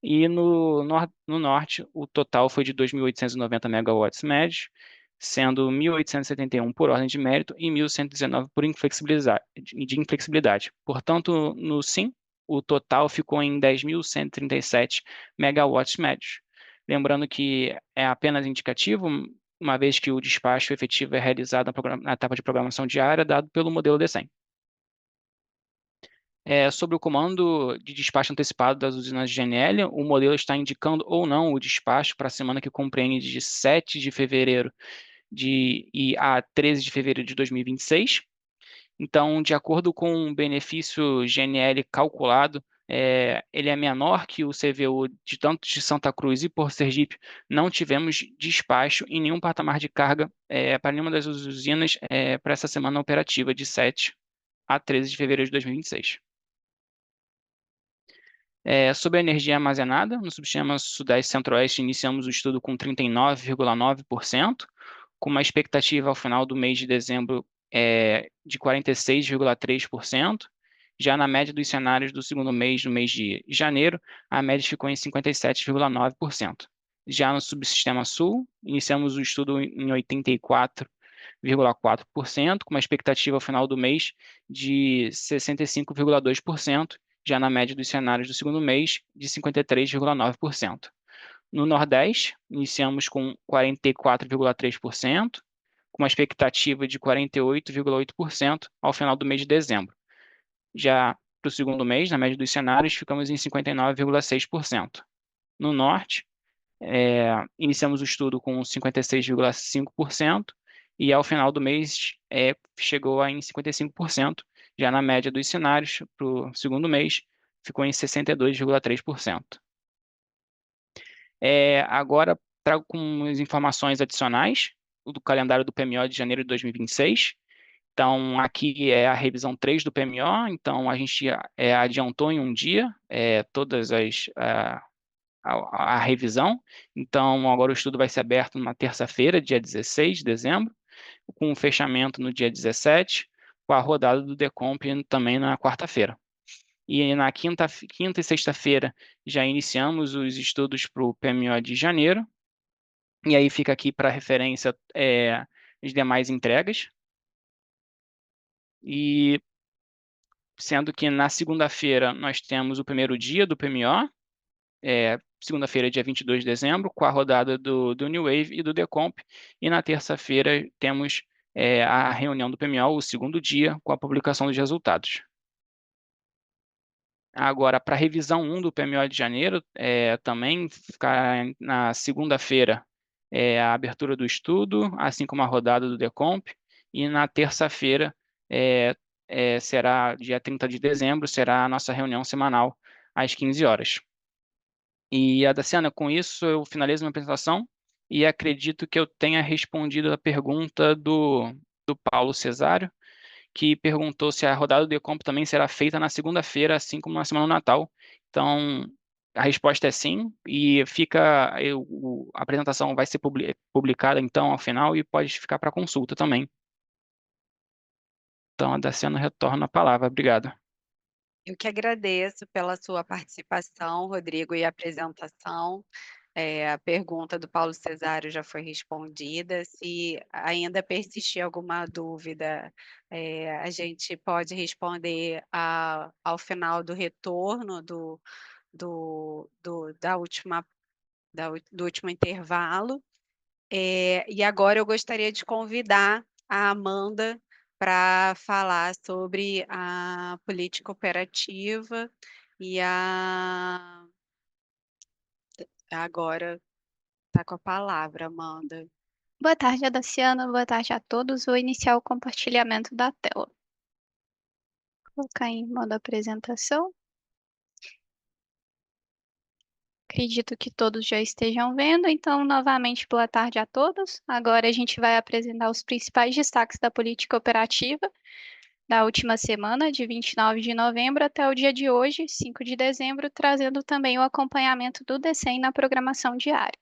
E no Norte, o total foi de 2.890 megawatts médios, sendo 1.871 por ordem de mérito e 1.119 por inflexibilidade. Portanto, no Sim, o total ficou em 10.137 megawatts médios. Lembrando que é apenas indicativo, uma vez que o despacho efetivo é realizado na etapa de programação diária, dado pelo modelo D100. Sobre o comando de despacho antecipado das usinas de GNL, o modelo está indicando ou não o despacho para a semana que compreende de 7 de fevereiro a 13 de fevereiro de 2026. Então, de acordo com o benefício GNL calculado, ele é menor que o CVO tanto de Santa Cruz e Porto Sergipe. Não tivemos despacho em nenhum patamar de carga para nenhuma das usinas para essa semana operativa de 7 a 13 de fevereiro de 2026. Sobre a energia armazenada, no subsistema Sudeste Centro-Oeste, iniciamos o estudo com 39,9%, com uma expectativa ao final do mês de dezembro de 46,3%. Já na média dos cenários do segundo mês, no mês de janeiro, a média ficou em 57,9%. Já no subsistema Sul, iniciamos o estudo em 84,4%, com uma expectativa ao final do mês de 65,2%, já na média dos cenários do segundo mês, de 53,9%. No Nordeste, iniciamos com 44,3%, com uma expectativa de 48,8% ao final do mês de dezembro. Já para o segundo mês, na média dos cenários, ficamos em 59,6%. No Norte, iniciamos o estudo com 56,5%, e ao final do mês chegou em 55%. Já na média dos cenários, para o segundo mês, ficou em 62,3%. Agora, trago com as informações adicionais do calendário do PMO de janeiro de 2026. Então, aqui é a revisão 3 do PMO. Então, a gente adiantou em um dia a revisão. Então, agora o estudo vai ser aberto na terça-feira, dia 16 de dezembro, com o fechamento no dia 17, com a rodada do Decomp também na quarta-feira. E na quinta e sexta-feira já iniciamos os estudos para o PMO de janeiro. E aí fica aqui para referência as demais entregas. E sendo que na segunda-feira nós temos o primeiro dia do PMO, segunda-feira, dia 22 de dezembro, com a rodada do New Wave e do Decomp. E na terça-feira temos a reunião do PMO, o segundo dia, com a publicação dos resultados. Agora, para a revisão 1 do PMO de janeiro, também ficar na segunda-feira a abertura do estudo, assim como a rodada do Decomp, e na terça-feira, será dia 30 de dezembro, será a nossa reunião semanal às 15 horas. E, Daciana, com isso eu finalizo minha apresentação e acredito que eu tenha respondido a pergunta do Paulo Cesário, que perguntou se a rodada do Decomp também será feita na segunda-feira, assim como na semana do Natal. Então, a resposta é sim, e a apresentação vai ser publicada então ao final e pode ficar para consulta também. Então, a Daciana retorna a palavra. Obrigado. Eu que agradeço pela sua participação, Rodrigo, e a apresentação. A pergunta do Paulo Cesário já foi respondida. Se ainda persistir alguma dúvida, a gente pode responder ao final do retorno do último intervalo. E agora eu gostaria de convidar a Amanda para falar sobre a política operativa e agora está com a palavra, Amanda. Boa tarde, Daciana. Boa tarde a todos. Vou iniciar o compartilhamento da tela. Vou colocar em modo apresentação. Acredito que todos já estejam vendo, então, novamente, boa tarde a todos. Agora a gente vai apresentar os principais destaques da política operativa da última semana, de 29 de novembro até o dia de hoje, 5 de dezembro, trazendo também o acompanhamento do DCEM na programação diária.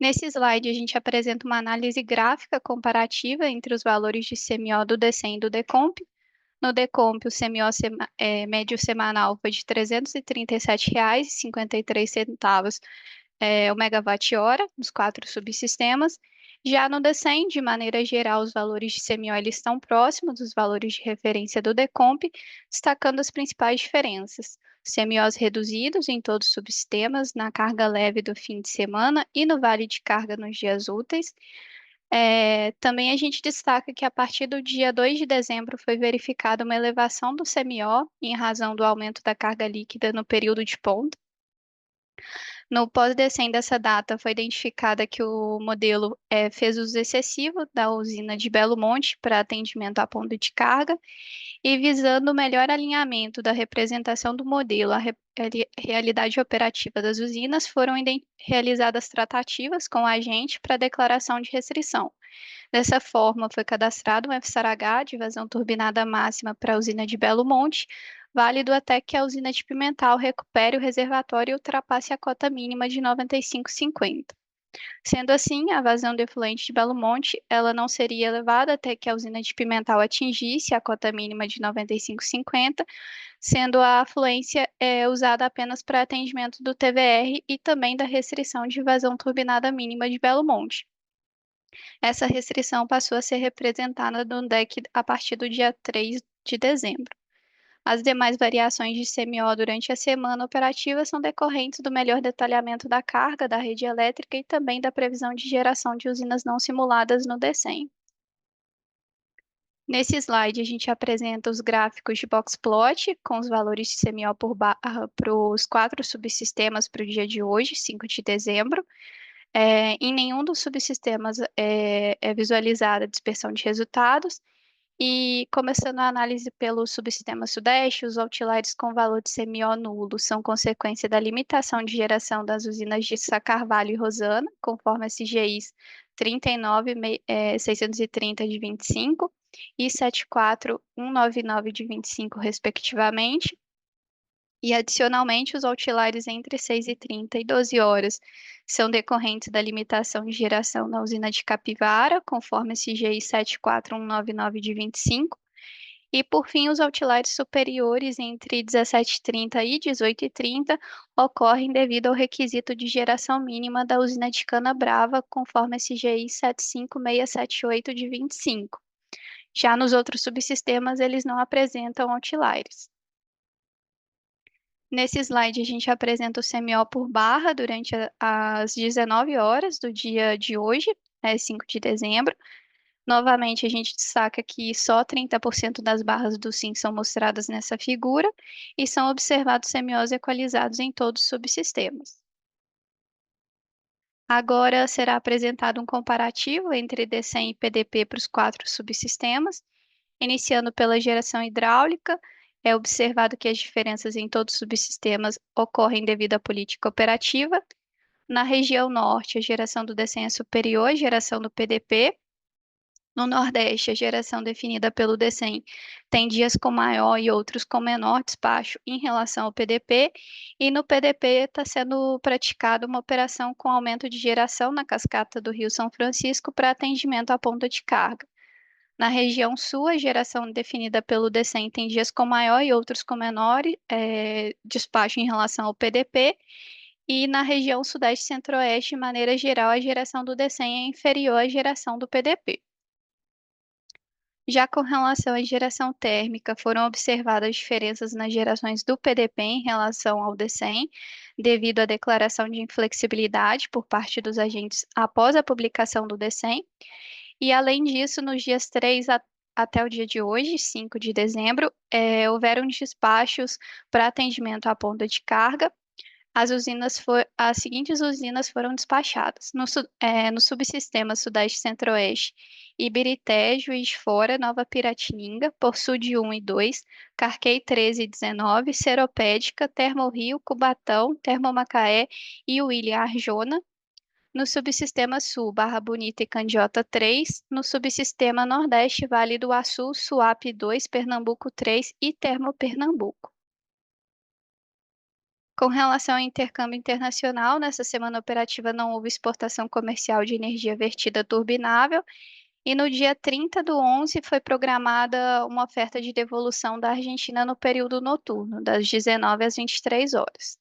Nesse slide, a gente apresenta uma análise gráfica comparativa entre os valores de CMO do DCEM e do Decomp. No Decomp, o CMO médio semanal foi de R$ 337,53 o megawatt-hora nos 4 subsistemas. Já no DCEM, de maneira geral, os valores de CMO eles estão próximos dos valores de referência do Decomp, destacando as principais diferenças. CMOs reduzidos em todos os subsistemas, na carga leve do fim de semana e no vale de carga nos dias úteis. Também a gente destaca que a partir do dia 2 de dezembro foi verificada uma elevação do CMO em razão do aumento da carga líquida no período de ponta. No pós-DCEM dessa data foi identificada que o modelo fez uso excessivo da usina de Belo Monte para atendimento à ponta de carga e visando o melhor alinhamento da representação do modelo à realidade operativa das usinas, foram realizadas tratativas com o agente para declaração de restrição. Dessa forma, foi cadastrado um FSARH de vazão turbinada máxima para a usina de Belo Monte, válido até que a usina de Pimental recupere o reservatório e ultrapasse a cota mínima de 95,50. Sendo assim, a vazão de efluente de Belo Monte ela não seria elevada até que a usina de Pimental atingisse a cota mínima de 95,50, sendo a afluência usada apenas para atendimento do TVR e também da restrição de vazão turbinada mínima de Belo Monte. Essa restrição passou a ser representada no DEC a partir do dia 3 de dezembro. As demais variações de CMO durante a semana operativa são decorrentes do melhor detalhamento da carga da rede elétrica e também da previsão de geração de usinas não simuladas no DCEM. Nesse slide, a gente apresenta os gráficos de box plot com os valores de CMO por barra para os 4 subsistemas para o dia de hoje, 5 de dezembro. Em nenhum dos subsistemas é visualizada a dispersão de resultados. E começando a análise pelo subsistema Sudeste, os outliers com valor de CMO nulo são consequência da limitação de geração das usinas de Sá Carvalho e Rosana, conforme as CGIs 39.630 de 25 e 74.199 de 25, respectivamente. E, adicionalmente, os outliers entre 6h30 e 12 horas são decorrentes da limitação de geração na usina de Capivara, conforme a CGI 74.199 de 25. E, por fim, os outliers superiores entre 17h30 e 18h30 ocorrem devido ao requisito de geração mínima da usina de Cana Brava, conforme a CGI 75678 de 25. Já nos outros subsistemas, eles não apresentam outliers. Nesse slide, a gente apresenta o CMO por barra durante as 19 horas do dia de hoje, 5 de dezembro. Novamente, a gente destaca que só 30% das barras do SIM são mostradas nessa figura e são observados semiose equalizados em todos os subsistemas. Agora será apresentado um comparativo entre DCEM e PDP para os 4 subsistemas. Iniciando pela geração hidráulica, é observado que as diferenças em todos os subsistemas ocorrem devido à política operativa. Na região norte, a geração do DCEM é superior à geração do PDP. No Nordeste, a geração definida pelo DCEM tem dias com maior e outros com menor despacho em relação ao PDP, e no PDP está sendo praticada uma operação com aumento de geração na cascata do Rio São Francisco para atendimento à ponta de carga. Na região sul, a geração definida pelo DCEM tem dias com maior e outros com menor despacho em relação ao PDP, e na região sudeste e centro-oeste, de maneira geral, a geração do DCEM é inferior à geração do PDP. Já com relação à geração térmica, foram observadas diferenças nas gerações do PDP em relação ao DCEM, devido à declaração de inflexibilidade por parte dos agentes após a publicação do DCEM. E, além disso, nos dias 3 até o dia de hoje, 5 de dezembro, houveram despachos para atendimento à ponta de carga. As seguintes usinas foram despachadas. No subsistema Sudeste Centro-Oeste, Ibirité, Juiz de Fora, Nova Piratininga, Poçude 1 e 2, Carquei 13 e 19, Seropédica, Termorrio, Cubatão, Termomacaé e William Arjona. No subsistema Sul, Barra Bonita e Candiota 3. No subsistema Nordeste, Vale do Açu, Suape 2, Pernambuco 3 e Termopernambuco. Com relação ao intercâmbio internacional, nessa semana operativa não houve exportação comercial de energia vertida turbinável, e no dia 30 do 11 foi programada uma oferta de devolução da Argentina no período noturno, das 19 às 23 horas.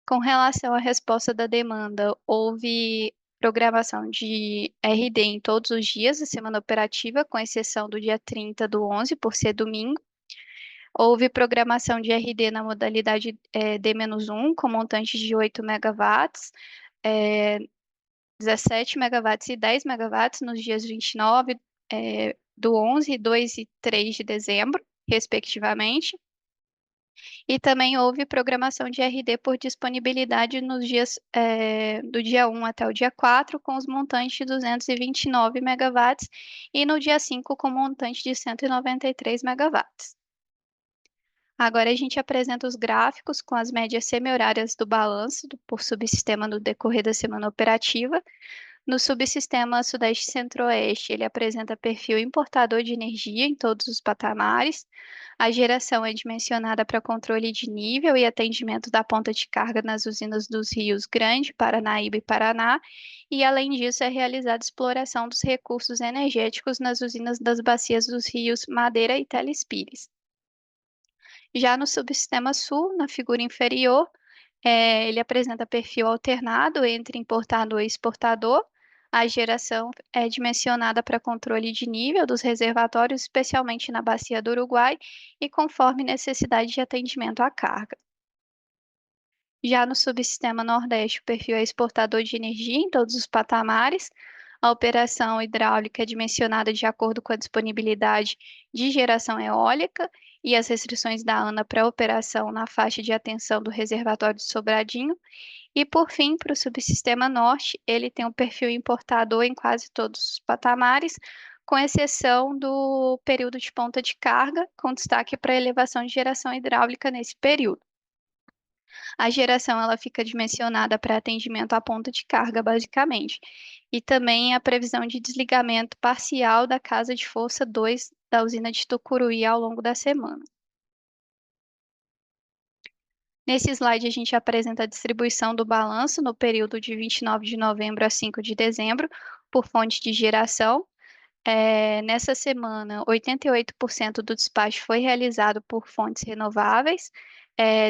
Com relação à resposta da demanda, houve programação de RD em todos os dias da semana operativa, com exceção do dia 30 do 11, por ser domingo. Houve programação de RD na modalidade D-1, com montante de 8 megawatts, 17 megawatts e 10 megawatts nos dias 29 do 11, 2 e 3 de dezembro, respectivamente. E também houve programação de RD por disponibilidade nos dias do dia 1 até o dia 4, com os montantes de 229 megawatts, e no dia 5 com montante de 193 megawatts. Agora a gente apresenta os gráficos com as médias semi-horárias do balanço por subsistema no decorrer da semana operativa. No subsistema Sudeste Centro-Oeste, ele apresenta perfil importador de energia em todos os patamares. A geração é dimensionada para controle de nível e atendimento da ponta de carga nas usinas dos rios Grande, Paranaíba e Paraná. E, além disso, é realizada exploração dos recursos energéticos nas usinas das bacias dos rios Madeira e Telespires. Já no subsistema Sul, na figura inferior, ele apresenta perfil alternado entre importador e exportador. A geração é dimensionada para controle de nível dos reservatórios, especialmente na bacia do Uruguai, e conforme necessidade de atendimento à carga. Já no subsistema Nordeste, o perfil é exportador de energia em todos os patamares. A operação hidráulica é dimensionada de acordo com a disponibilidade de geração eólica e as restrições da ANA para a operação na faixa de atenção do reservatório de Sobradinho. E, por fim, para o subsistema Norte, ele tem um perfil importador em quase todos os patamares, com exceção do período de ponta de carga, com destaque para a elevação de geração hidráulica nesse período. A geração ela fica dimensionada para atendimento à ponta de carga, basicamente, e também a previsão de desligamento parcial da casa de força 2 da usina de Tucuruí ao longo da semana. Nesse slide, a gente apresenta a distribuição do balanço no período de 29 de novembro a 5 de dezembro, por fonte de geração. Nessa semana, 88% do despacho foi realizado por fontes renováveis.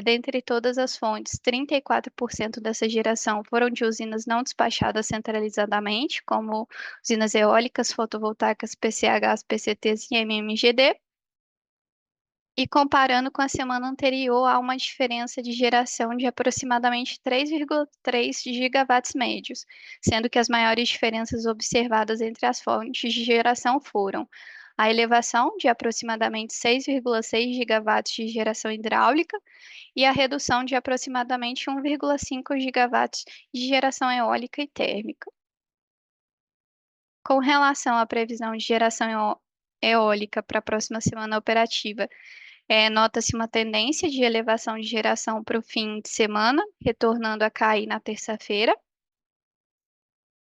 Dentre todas as fontes, 34% dessa geração foram de usinas não despachadas centralizadamente, como usinas eólicas, fotovoltaicas, PCHs, PCTs e MMGD. E comparando com a semana anterior, há uma diferença de geração de aproximadamente 3,3 gigawatts médios, sendo que as maiores diferenças observadas entre as fontes de geração foram a elevação de aproximadamente 6,6 gigawatts de geração hidráulica e a redução de aproximadamente 1,5 gigawatts de geração eólica e térmica. Com relação à previsão de geração eólica para a próxima semana operativa, nota-se uma tendência de elevação de geração para o fim de semana, retornando a cair na terça-feira.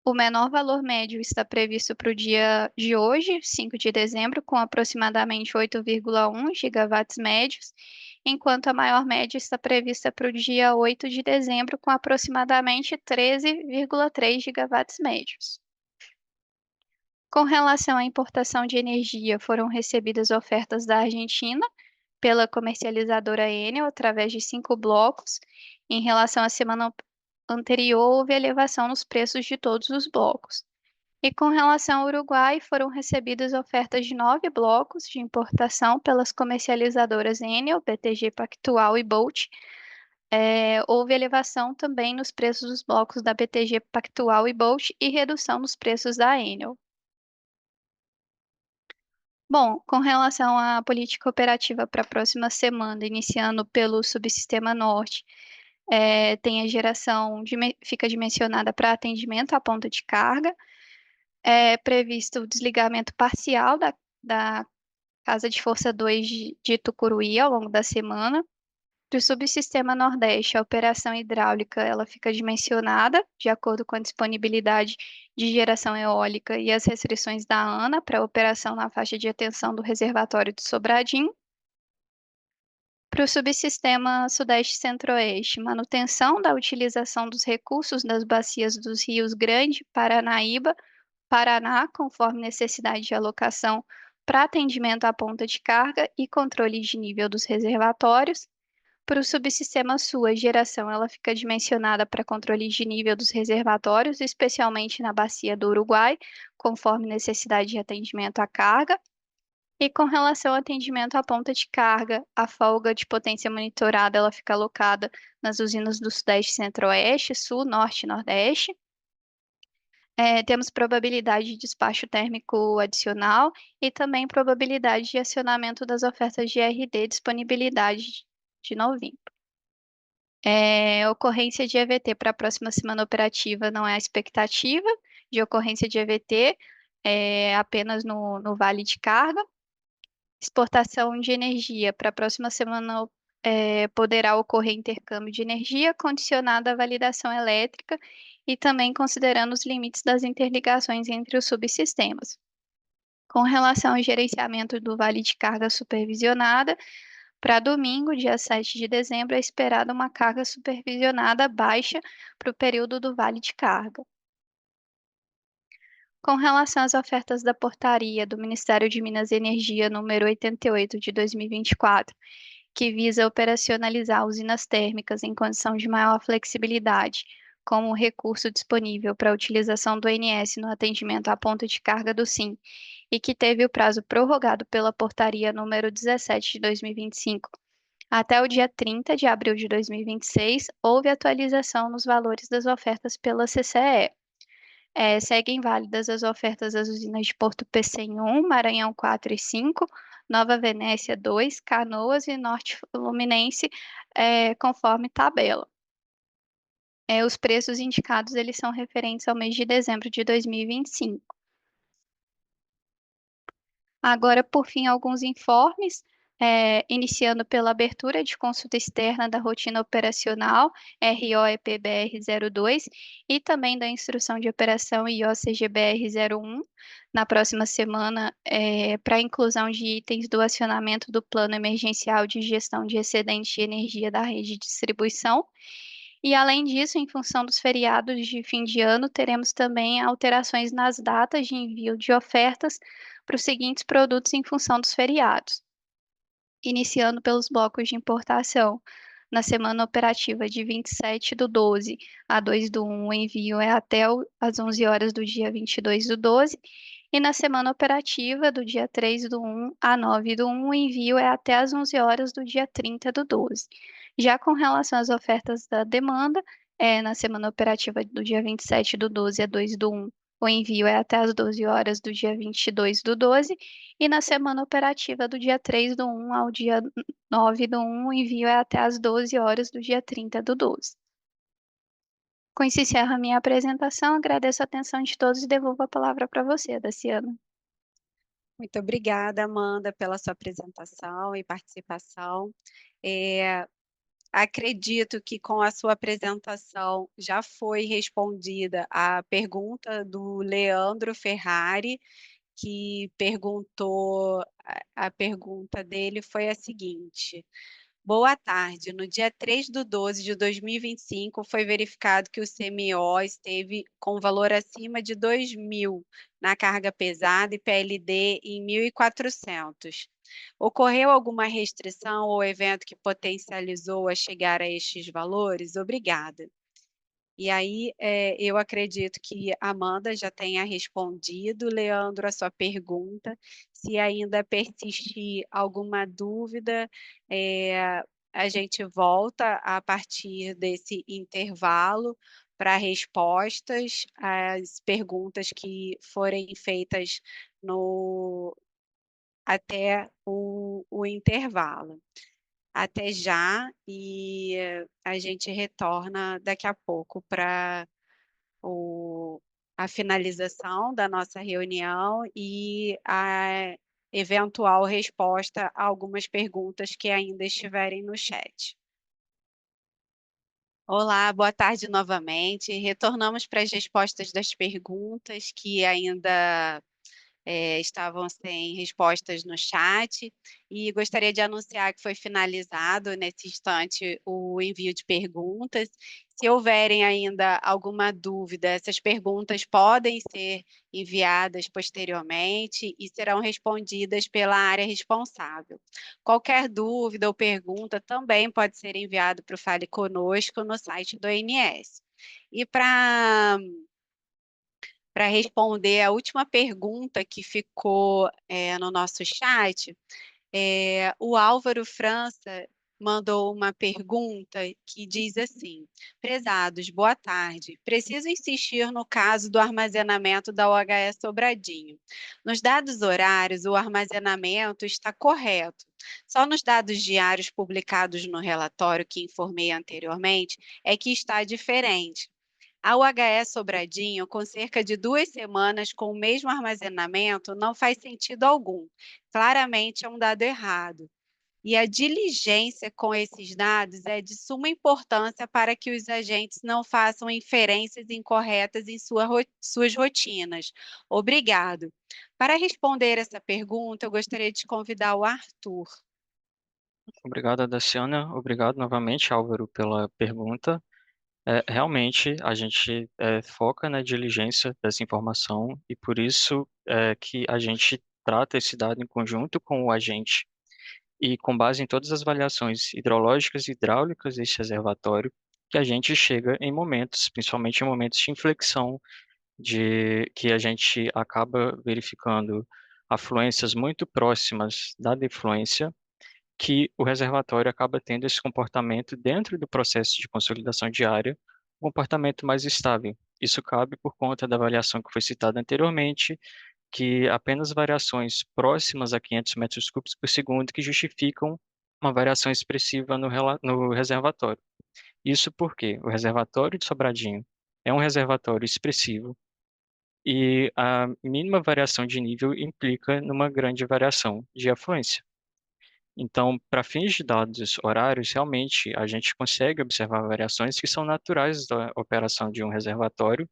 O menor valor médio está previsto para o dia de hoje, 5 de dezembro, com aproximadamente 8,1 gigawatts médios, enquanto a maior média está prevista para o dia 8 de dezembro, com aproximadamente 13,3 gigawatts médios. Com relação à importação de energia, foram recebidas ofertas da Argentina pela comercializadora Enel através de 5 blocos. Em relação à semana anterior, houve elevação nos preços de todos os blocos. E com relação ao Uruguai, foram recebidas ofertas de 9 blocos de importação pelas comercializadoras Enel, BTG Pactual e Bolt. Houve elevação também nos preços dos blocos da BTG Pactual e Bolt e redução nos preços da Enel. Bom, com relação à política operativa para a próxima semana, iniciando pelo subsistema norte, tem a geração, fica dimensionada para atendimento à ponta de carga. É previsto o desligamento parcial da Casa de Força 2 de Tucuruí ao longo da semana. Para o subsistema Nordeste, a operação hidráulica ela fica dimensionada de acordo com a disponibilidade de geração eólica e as restrições da ANA para a operação na faixa de atenção do reservatório do Sobradinho. Para o subsistema Sudeste Centro-Oeste, manutenção da utilização dos recursos das bacias dos rios Grande, Paranaíba, Paraná, conforme necessidade de alocação para atendimento à ponta de carga e controle de nível dos reservatórios. Para o subsistema Sul, a geração ela fica dimensionada para controle de nível dos reservatórios, especialmente na bacia do Uruguai, conforme necessidade de atendimento à carga. E com relação ao atendimento à ponta de carga, a folga de potência monitorada ela fica alocada nas usinas do Sudeste Centro-Oeste, Sul, Norte e Nordeste. Temos probabilidade de despacho térmico adicional e também probabilidade de acionamento das ofertas de RD disponibilidade de novembro. Ocorrência de EVT para a próxima semana operativa não é a expectativa de ocorrência de EVT, apenas no vale de carga. Exportação de energia para a próxima semana poderá ocorrer intercâmbio de energia condicionado à validação elétrica e também considerando os limites das interligações entre os subsistemas. Com relação ao gerenciamento do vale de carga supervisionada, para domingo, dia 7 de dezembro, é esperada uma carga supervisionada baixa para o período do vale de carga. Com relação às ofertas da portaria do Ministério de Minas e Energia número 88 de 2024, que visa operacionalizar usinas térmicas em condição de maior flexibilidade, como o recurso disponível para a utilização do ONS no atendimento à ponta de carga do SIM, e que teve o prazo prorrogado pela portaria número 17 de 2025 até o dia 30 de abril de 2026, houve atualização nos valores das ofertas pela CCE. Seguem válidas as ofertas das usinas de Porto Pecém 1, Maranhão 4 e 5, Nova Venécia 2, Canoas e Norte Fluminense, conforme tabela. Os preços indicados eles são referentes ao mês de dezembro de 2025. Agora, por fim, alguns informes, iniciando pela abertura de consulta externa da rotina operacional ROEPBR-02 e também da instrução de operação IOCGBR-01 na próxima semana para a inclusão de itens do acionamento do Plano Emergencial de Gestão de Excedente de Energia da Rede de Distribuição. E, além disso, em função dos feriados de fim de ano, teremos também alterações nas datas de envio de ofertas para os seguintes produtos em função dos feriados. Iniciando pelos blocos de importação. Na semana operativa de 27/12 a 2/1, o envio é até às 11 horas do dia 22/12. E na semana operativa, do dia 3/1 a 9/1, o envio é até às 11 horas do dia 30/12. Já com relação às ofertas da demanda, na semana operativa do dia 27/12 a 2/1, o envio é até às 12 horas do dia 22/12. E na semana operativa do dia 3/1 ao dia 9/1, o envio é até às 12 horas do dia 30/12. Com isso, encerro a minha apresentação. Agradeço a atenção de todos e devolvo a palavra para você, Daciana. Muito obrigada, Amanda, pela sua apresentação e participação. Acredito que com a sua apresentação já foi respondida a pergunta do Leandro Ferrari, que perguntou, a pergunta dele foi a seguinte: boa tarde. No dia 3/12 de 2025, foi verificado que o CMO esteve com valor acima de 2.000 na carga pesada e PLD em 1.400. Ocorreu alguma restrição ou evento que potencializou a chegar a estes valores? Obrigada. E aí, eu acredito que a Amanda já tenha respondido, Leandro, a sua pergunta. Se ainda persistir alguma dúvida, a gente volta a partir desse intervalo para respostas às perguntas que forem feitas até o intervalo. Até já, e a gente retorna daqui a pouco para a finalização da nossa reunião e a eventual resposta a algumas perguntas que ainda estiverem no chat. Olá, boa tarde novamente. Retornamos para as respostas das perguntas que ainda estavam sem respostas no chat, e gostaria de anunciar que foi finalizado nesse instante o envio de perguntas. Se houverem ainda alguma dúvida, essas perguntas podem ser enviadas posteriormente e serão respondidas pela área responsável. Qualquer dúvida ou pergunta também pode ser enviado para o Fale Conosco no site do ONS. E para responder a última pergunta que ficou no nosso chat, o Álvaro França mandou uma pergunta que diz assim: prezados, boa tarde. Preciso insistir no caso do armazenamento da OHS Sobradinho. Nos dados horários, o armazenamento está correto. Só nos dados diários publicados no relatório que informei anteriormente é que está diferente. A UHS Sobradinho, com cerca de 2 semanas com o mesmo armazenamento, não faz sentido algum. Claramente é um dado errado. E a diligência com esses dados é de suma importância para que os agentes não façam inferências incorretas em suas rotinas. Obrigado. Para responder essa pergunta, eu gostaria de convidar o Arthur. Obrigado, Daciana. Obrigado novamente, Álvaro, pela pergunta. Realmente, a gente foca na diligência dessa informação e por isso que a gente trata esse dado em conjunto com o agente e com base em todas as avaliações hidrológicas e hidráulicas desse reservatório, que a gente chega em momentos, principalmente em momentos de inflexão, de que a gente acaba verificando afluências muito próximas da defluência, que o reservatório acaba tendo esse comportamento dentro do processo de consolidação diária, um comportamento mais estável. Isso cabe por conta da avaliação que foi citada anteriormente, que apenas variações próximas a 500 metros cúbicos por segundo que justificam uma variação expressiva no reservatório. Isso porque o reservatório de Sobradinho é um reservatório expressivo e a mínima variação de nível implica numa grande variação de afluência. Então, para fins de dados horários, realmente a gente consegue observar variações que são naturais da operação de um reservatório,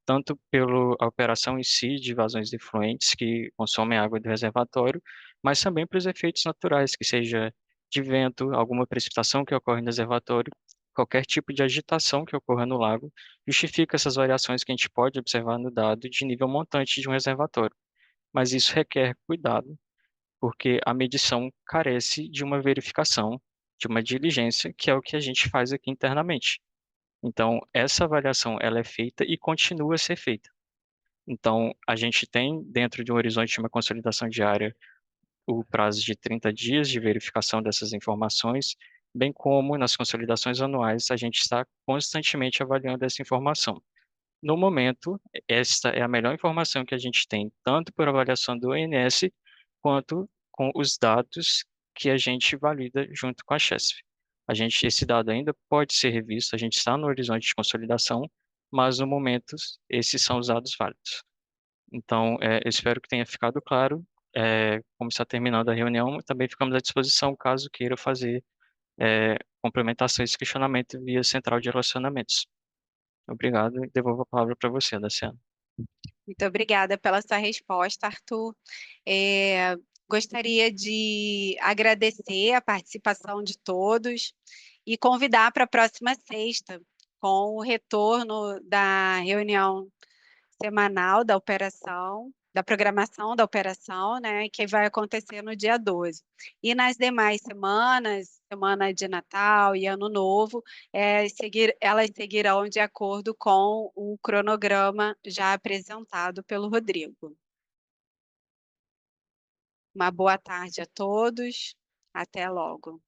tanto pela operação em si de vazões defluentes que consomem água do reservatório, mas também pelos efeitos naturais, que seja de vento, alguma precipitação que ocorre no reservatório, qualquer tipo de agitação que ocorra no lago, justifica essas variações que a gente pode observar no dado de nível montante de um reservatório. Mas isso requer cuidado, porque a medição carece de uma verificação, de uma diligência, que é o que a gente faz aqui internamente. Então, essa avaliação ela é feita e continua a ser feita. Então, a gente tem, dentro de um horizonte de uma consolidação diária, o prazo de 30 dias de verificação dessas informações, bem como nas consolidações anuais, a gente está constantemente avaliando essa informação. No momento, esta é a melhor informação que a gente tem, tanto por avaliação do ONS, quanto com os dados que a gente valida junto com a CHESF. Esse dado ainda pode ser revisto, a gente está no horizonte de consolidação, mas no momento, esses são os dados válidos. Então, eu espero que tenha ficado claro. Como está terminando a reunião, também ficamos à disposição caso queira fazer complementações e questionamento via central de relacionamentos. Obrigado e devolvo a palavra para você, Daciana. Muito obrigada pela sua resposta, Arthur. Gostaria de agradecer a participação de todos e convidar para a próxima sexta, com o retorno da reunião semanal da operação, da programação da operação, né, que vai acontecer no dia 12. E nas demais semanas, semana de Natal e Ano Novo, elas seguirão de acordo com o cronograma já apresentado pelo Rodrigo. Uma boa tarde a todos, até logo.